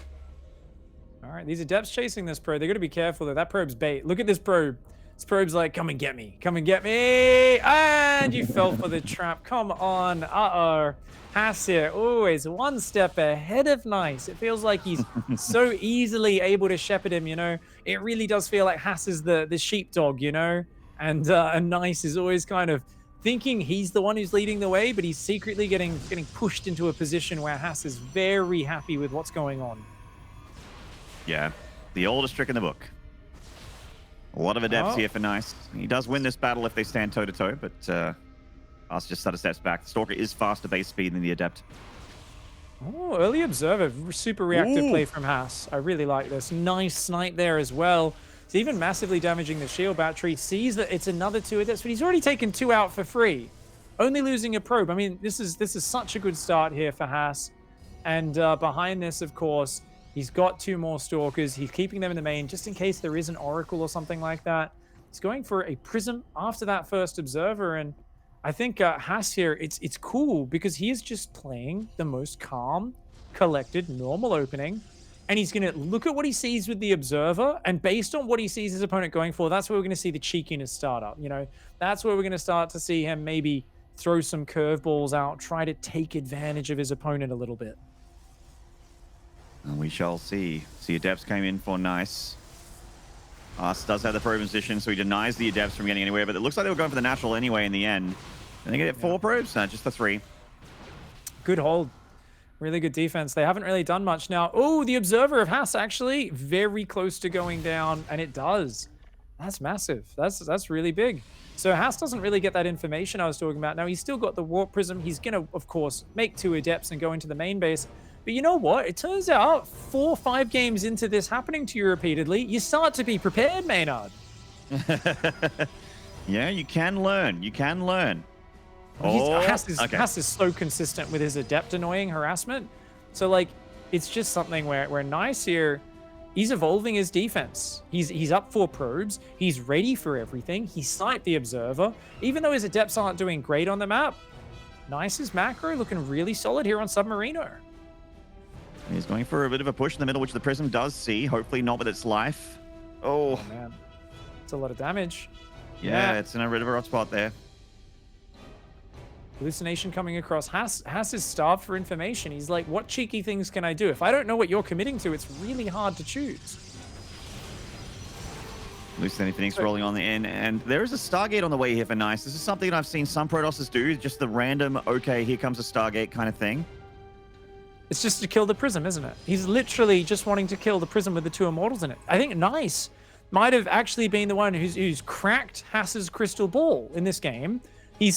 All right, these Adepts chasing this probe. They got to be careful, though. That probe's bait. Look at this probe. This probe's like, come and get me. Come and get me. And you fell for the trap. Come on. Uh-oh. Haas here, always one step ahead of Nice. It feels like he's so easily able to shepherd him, you know. It really does feel like Haas is the sheepdog, you know. And Nice is always kind of thinking he's the one who's leading the way, but he's secretly getting pushed into a position where Haas is very happy with what's going on. Yeah, the oldest trick in the book. A lot of Adepts here for Nice. He does win this battle if they stand toe-to-toe, but Haas just sort of steps back. The Stalker is faster base speed than the Adept. Oh, early Observer. Super reactive play from Haas. I really like this. Nice snipe there as well. It's even massively damaging the shield battery. Sees that it's another 2 Adepts, but he's already taken 2 out for free. Only losing a probe. I mean, this is such a good start here for Haas. And behind this, of course, he's got 2 more Stalkers. He's keeping them in the main just in case there is an Oracle or something like that. He's going for a Prism after that first Observer. And I think Haas here, it's cool because he is just playing the most calm, collected, normal opening. And he's going to look at what he sees with the Observer. And based on what he sees his opponent going for, that's where we're going to see the cheekiness start up. You know, that's where we're going to start to see him maybe throw some curveballs out, try to take advantage of his opponent a little bit. And we shall see. See, Adepts came in for Nice. Haas does have the probe position, so he denies the Adepts from getting anywhere, but it looks like they were going for the natural anyway in the end. And they get 4 probes? No, just the 3. Good hold. Really good defense. They haven't really done much now. Oh, the Observer of Haas actually very close to going down, and it does. That's massive. That's really big. So Haas doesn't really get that information I was talking about. Now, he's still got the Warp Prism. He's going to, of course, make 2 Adepts and go into the main base. But you know what? It turns out 4 or 5 games into this happening to you repeatedly, you start to be prepared, Maynard. Yeah, you can learn. You can learn. Haas is so consistent with his Adept annoying harassment. So, like, it's just something where Nice here, he's evolving his defense. He's up 4 probes. He's ready for everything. He sniped the Observer. Even though his Adepts aren't doing great on the map, Nice's macro looking really solid here on Submarino. He's going for a bit of a push in the middle, which the Prism does see. Hopefully not with its life. Oh, man. It's a lot of damage. Yeah, it's in a bit of a rough spot there. Hallucination coming across. Haas is starved for information. He's like, what cheeky things can I do? If I don't know what you're committing to, it's really hard to choose. Hallucinating Phoenix rolling on the end, and there is a Stargate on the way here for Nice. This is something that I've seen some Protosses do, just the random, okay, here comes a Stargate kind of thing. It's just to kill the Prism, isn't it? He's literally just wanting to kill the Prism with the 2 Immortals in it. I think Nice might have actually been the one who's cracked Haas's crystal ball in this game.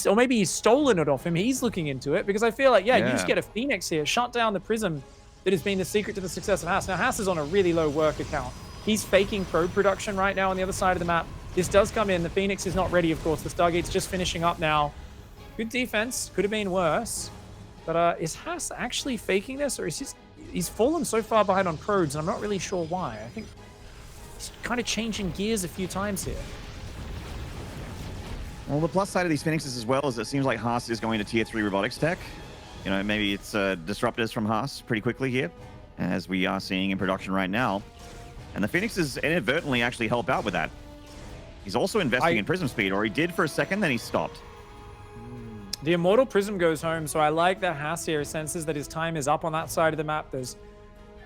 Or maybe he's stolen it off him. He's looking into it because I feel like, you just get a Phoenix here, shut down the Prism, that has been the secret to the success of Haas. Now, Haas is on a really low worker count. He's faking probe production right now on the other side of the map. This does come in. The Phoenix is not ready, of course. The Stargate's just finishing up now. Good defense. Could have been worse. But is Haas actually faking this? Or is he's fallen so far behind on probes, and I'm not really sure why. I think he's kind of changing gears a few times here. Well, the plus side of these Phoenixes as well is it seems like Haas is going to tier 3 robotics tech. You know, maybe it's disruptors from Haas pretty quickly here, as we are seeing in production right now. And the Phoenixes inadvertently actually help out with that. He's also investing in Prism speed, or he did for a second, then he stopped. The Immortal Prism goes home, so I like that Haas here senses that his time is up on that side of the map. There's,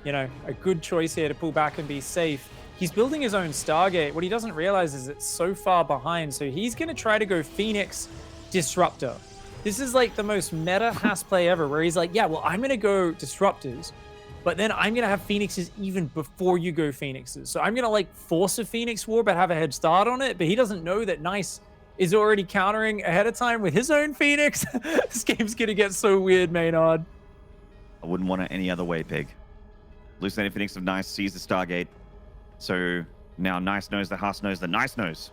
you know, a good choice here to pull back and be safe. He's building his own Stargate. What he doesn't realize is it's so far behind, so he's going to try to go Phoenix Disruptor. This is like the most meta Haas play ever, where he's like, yeah, well, I'm going to go Disruptors, but then I'm going to have Phoenixes even before you go Phoenixes. So I'm going to like force a Phoenix War, but have a head start on it. But he doesn't know that Nice is already countering ahead of time with his own Phoenix. This game's going to get so weird, Maynard. I wouldn't want it any other way, Pig. Hallucinated Phoenix of Nice sees the Stargate. So now Nice knows that Haas knows that Nice knows.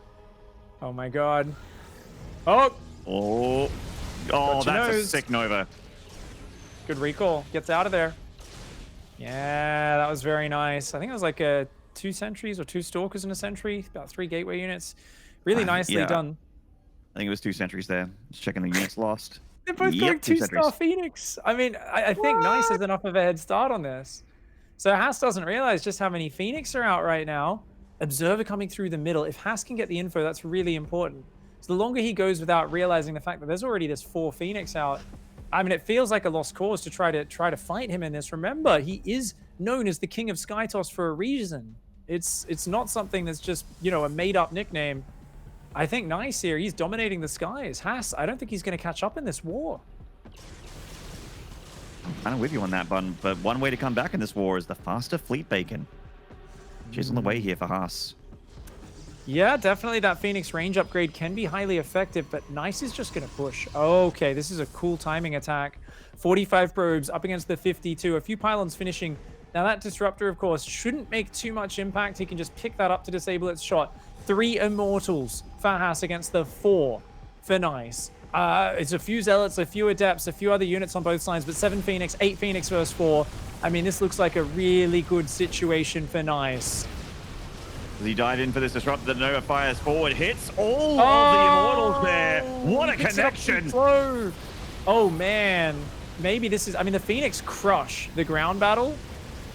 Oh my god. Oh! Oh, that's a sick Nova. Good recall. Gets out of there. Yeah, that was very nice. I think it was like 2 sentries or 2 stalkers in a sentry. About 3 gateway units. Really nicely done. I think it was 2 sentries there. Just checking the units lost. They're both going 2-star Phoenix. I mean, I think Nice has enough of a head start on this. So Haas doesn't realize just how many Phoenix are out right now. Observer coming through the middle. If Haas can get the info, that's really important. So the longer he goes without realizing the fact that there's already this 4 Phoenix out, I mean, it feels like a lost cause to try to fight him in this. Remember, he is known as the King of Skytoss for a reason. It's not something that's just, you know, a made-up nickname. I think Nice here, he's dominating the skies. Haas, I don't think he's going to catch up in this war. I'm kind of with you on that, Bun, but one way to come back in this war is the faster fleet bacon. She's on the way here for Haas. Yeah, definitely that Phoenix range upgrade can be highly effective, but Nice is just going to push. Okay, this is a cool timing attack. 45 probes up against the 52. A few pylons finishing. Now that Disruptor, of course, shouldn't make too much impact. He can just pick that up to disable its shot. 3 Immortals for Haas against the 4 for Nice. It's a few Zealots, a few Adepts, a few other units on both sides, but 7 Phoenix, 8 Phoenix versus 4. I mean, this looks like a really good situation for Nice. As he dive in for this Disruptor, the Nova fires forward, hits all of the Immortals there. What a connection! Oh, man. Maybe this is... I mean, the Phoenix crush the ground battle,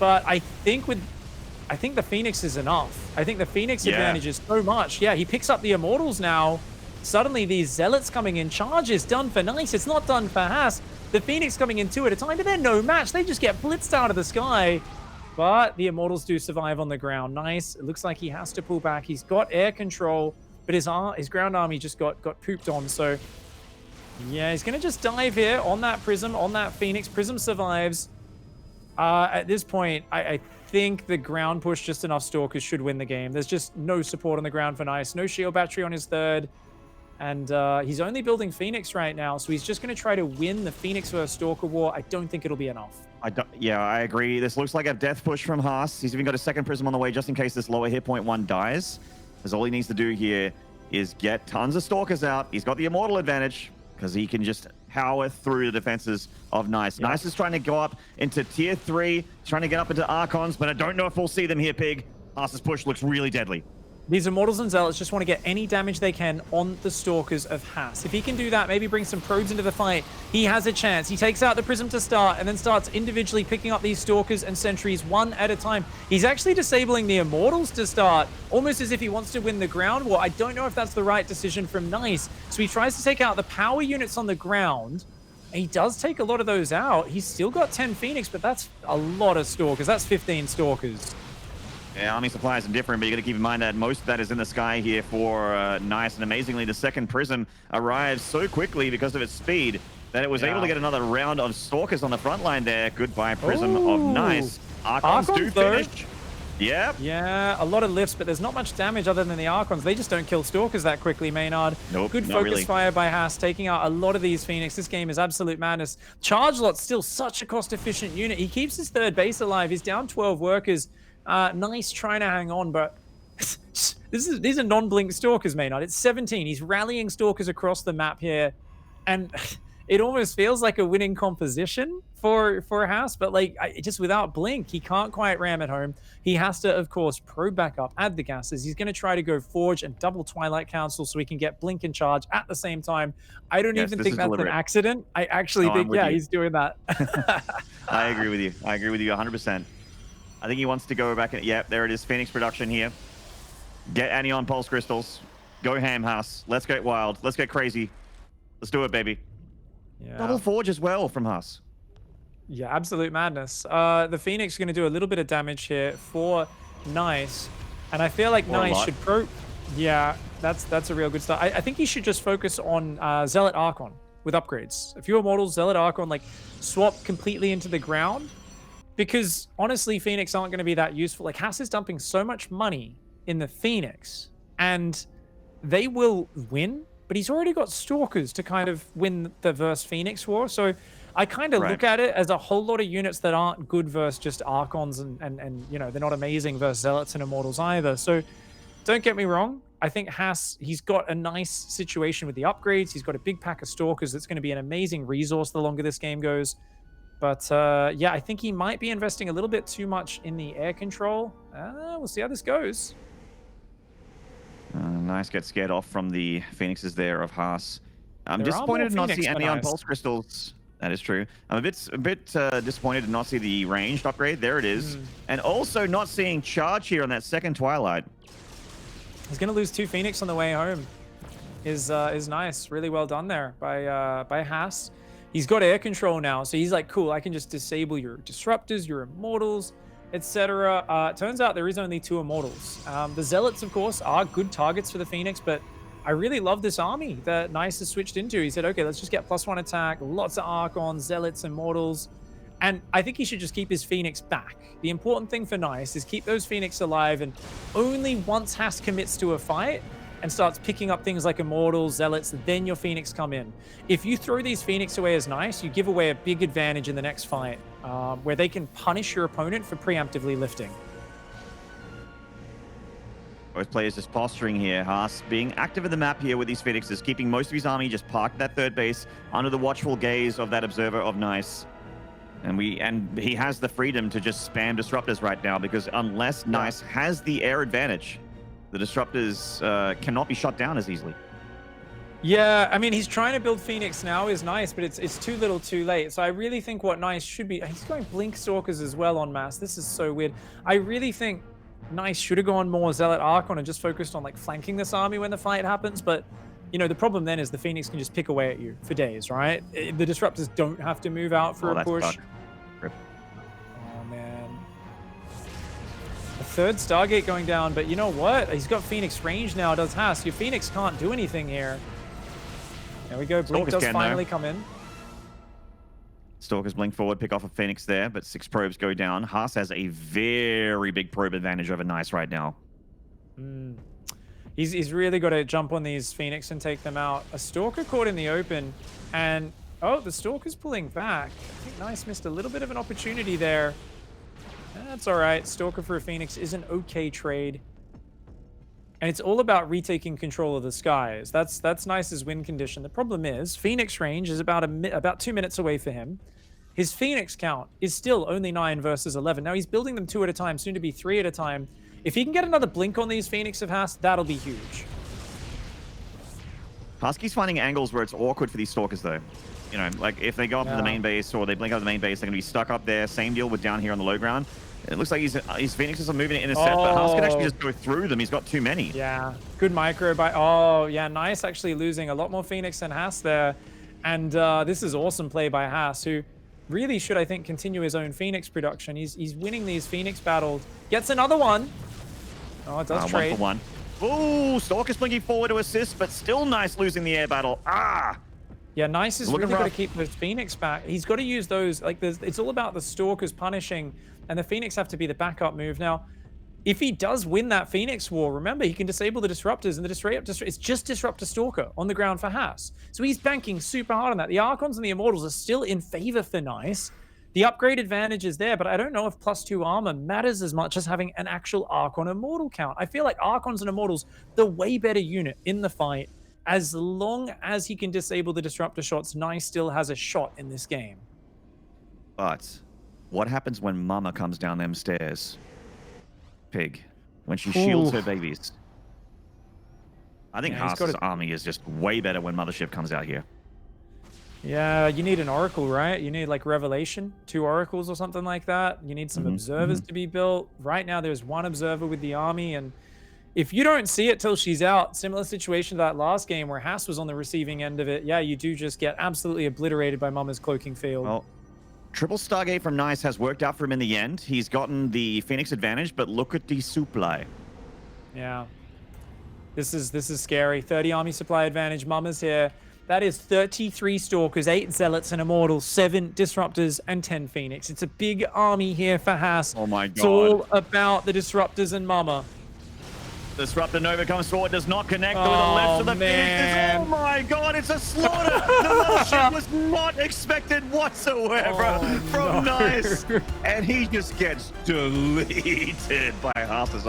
but I think the Phoenix is enough. I think the Phoenix advantage is so much. Yeah, he picks up the Immortals now. Suddenly, these Zealots coming in. Charge is done for Nice. It's not done for Haas. The Phoenix coming in 2 at a time, but they're no match. They just get blitzed out of the sky. But the Immortals do survive on the ground. Nice. It looks like he has to pull back. He's got air control, but his ground army just got pooped on. So, yeah, he's going to just dive here on that Prism, on that Phoenix. Prism survives. At this point, I think the ground push just enough Stalkers should win the game. There's just no support on the ground for Nice. No shield battery on his 3rd. And he's only building Phoenix right now, so he's just going to try to win the Phoenix versus Stalker war. I don't think it'll be enough. I agree. This looks like a death push from Haas. He's even got a 2nd Prism on the way just in case this lower hit point 1 dies. Because all he needs to do here is get tons of Stalkers out. He's got the Immortal advantage because he can just power through the defenses of Nice. Yep. Nice is trying to go up into tier 3, trying to get up into Archons, but I don't know if we'll see them here, Pig. Haas's push looks really deadly. These Immortals and Zealots just want to get any damage they can on the Stalkers of Haas. If he can do that, maybe bring some probes into the fight, he has a chance. He takes out the Prism to start and then starts individually picking up these Stalkers and Sentries 1 at a time. He's actually disabling the Immortals to start, almost as if he wants to win the ground war. I don't know if that's the right decision from Nice. So he tries to take out the power units on the ground. And he does take a lot of those out. He's still got 10 Phoenix, but that's a lot of Stalkers. That's 15 Stalkers. Yeah, army supplies are different, but you got to keep in mind that most of that is in the sky here for Nice. And amazingly, the 2nd Prism arrives so quickly because of its speed that it was able to get another round of Stalkers on the front line there. Goodbye, Prism of Nice. Archons do finish. Yep. Yeah, a lot of lifts, but there's not much damage other than the Archons. They just don't kill Stalkers that quickly, Maynard. Nope, Good not focus really. fire by Haas, taking out a lot of these Phoenix. This game is absolute madness. Charge Lot's still such a cost-efficient unit. He keeps his third base alive. He's down 12 workers. Nice trying to hang on, but these are non-blink Stalkers, Maynard. It's 17. He's rallying Stalkers across the map here, and it almost feels like a winning composition for Haas, but like just without blink, he can't quite ram it home. He has to, of course, probe back up, add the gases. He's going to try to go Forge and double Twilight Council so he can get blink and charge at the same time. I don't even think that's an accident. I actually think, yeah, he's doing that. I agree with you. I agree with you 100%. I think he wants to go back. Yep, there it is. Phoenix production here. Get Anion Pulse Crystals. Go ham, Haas. Let's get wild. Let's get crazy. Let's do it, baby. Yeah. Double Forge as well from Haas. Yeah, absolute madness. The Phoenix is going to do a little bit of damage here for Nice. And I feel like Nice should Yeah, that's a real good start. I think he should just focus on Zealot Archon with upgrades. A few Immortals, Zealot Archon, like swap completely into the ground. Because honestly, Phoenix aren't going to be that useful. Like Haas is dumping so much money in the Phoenix. And they will win. But he's already got Stalkers to kind of win the versus Phoenix war. So I kind of look at it as a whole lot of units that aren't good versus just Archons and you know, they're not amazing versus Zealots and Immortals either. So don't get me wrong. I think Haas, he's got a nice situation with the upgrades. He's got a big pack of Stalkers that's going to be an amazing resource the longer this game goes. But yeah, I think he might be investing a little bit too much in the air control. We'll see how this goes. Nice gets scared off from the Phoenixes there of Haas. I'm disappointed to not see Anion Pulse Crystals. That is true. I'm a bit disappointed to not see the ranged upgrade. There it is. And also not seeing charge here on that second Twilight. He's going to lose 2 Phoenix on the way home. Is nice. Really well done there by Haas. He's got air control now, so he's like, cool, I can just disable your Disruptors, your Immortals, etc. Turns out there is only 2 Immortals. The Zealots, of course, are good targets for the Phoenix, but I really love this army that Nice has switched into. He said, okay, let's just get +1 attack, lots of Archons, Zealots, Immortals. And I think he should just keep his Phoenix back. The important thing for Nice is keep those Phoenix alive, and only once Haas commits to a fight and starts picking up things like Immortals, Zealots, then your Phoenix come in. If you throw these Phoenix away as Nice, you give away a big advantage in the next fight, where they can punish your opponent for preemptively lifting. Both players just posturing here. Haas being active in the map here with these Phoenixes, keeping most of his army just parked at that third base under the watchful gaze of that observer of Nice. And he has the freedom to just spam Disruptors right now, because unless Nice has the air advantage, the Disruptors cannot be shot down as easily. Yeah, I mean, he's trying to build Phoenix now is Nice, but it's too little too late. So I really think what Nice should be... He's going Blink Stalkers as well en masse. This is so weird. I really think Nice should have gone more Zealot Archon and just focused on like flanking this army when the fight happens. But, you know, the problem then is the Phoenix can just pick away at you for days, right? The Disruptors don't have to move out for a push. Oh, man. A third Stargate going down, but you know what? He's got Phoenix range now, does Haas. Your Phoenix can't do anything here. There we go. Blink does finally come in. Stalkers blink forward, pick off a Phoenix there, but 6 probes go down. Haas has a very big probe advantage over Nice right now. He's really got to jump on these Phoenix and take them out. A Stalker caught in the open, and oh, the Stalker's pulling back. I think Nice missed a little bit of an opportunity there. That's all right. Stalker for a Phoenix is an okay trade. And it's all about retaking control of the skies. That's Nice's win condition. The problem is Phoenix range is about 2 minutes away for him. His Phoenix count is still only 9 versus 11. Now he's building them 2 at a time, soon to be 3 at a time. If he can get another blink on these Phoenix of Haas, that'll be huge. Husky's finding angles where it's awkward for these Stalkers, though. You know, like if they go up to the main base or they blink out the main base, they're going to be stuck up there. Same deal with down here on the low ground. It looks like his Phoenixes are moving to intercept, but Haas can actually just go through them. He's got too many. Yeah, good micro by... Oh, yeah, Nice actually losing a lot more Phoenix than Haas there. And this is awesome play by Haas, who really should, I think, continue his own Phoenix production. He's winning these Phoenix battles. Gets another one. Oh, it does trade. 1 for 1. Ooh, Stalker's blinking forward to assist, but still Nice losing the air battle. Yeah, Nice is really got to keep those Phoenix back. He's got to use those, like, it's all about the Stalkers punishing, and the Phoenix have to be the backup move. Now, if he does win that Phoenix War, remember, he can disable the Disruptors, and the Disruptor, it's just Disruptor Stalker on the ground for Haas. So he's banking super hard on that. The Archons and the Immortals are still in favor for Nice. The upgrade advantage is there, but I don't know if +2 armor matters as much as having an actual Archon Immortal count. I feel like Archons and Immortals, the way better unit in the fight. As long as he can disable the Disruptor shots, Nice still has a shot in this game. But what happens when Mama comes down them stairs? Pig. When she shields her babies. I think Haas's army is just way better when Mothership comes out here. Yeah, you need an Oracle, right? You need like Revelation, 2 Oracles or something like that. You need some Observers to be built. Right now, there's 1 Observer with the army, and if you don't see it till she's out, similar situation to that last game where Haas was on the receiving end of it, yeah, you do just get absolutely obliterated by Mama's Cloaking Field. Well, Triple Stargate from Nice has worked out for him in the end. He's gotten the Phoenix advantage, but look at the supply. Yeah. This is scary. 30 army supply advantage. Mama's here. That is 33 Stalkers, 8 Zealots and Immortals, 7 Disruptors, and 10 Phoenix. It's a big army here for Haas. Oh my god. It's all about the Disruptors and Mama. Disruptor Nova comes forward, does not connect with the left of the Phoenix. Oh my god, it's a slaughter! The Mothership was not expected whatsoever from Nice. And he just gets deleted by Haas's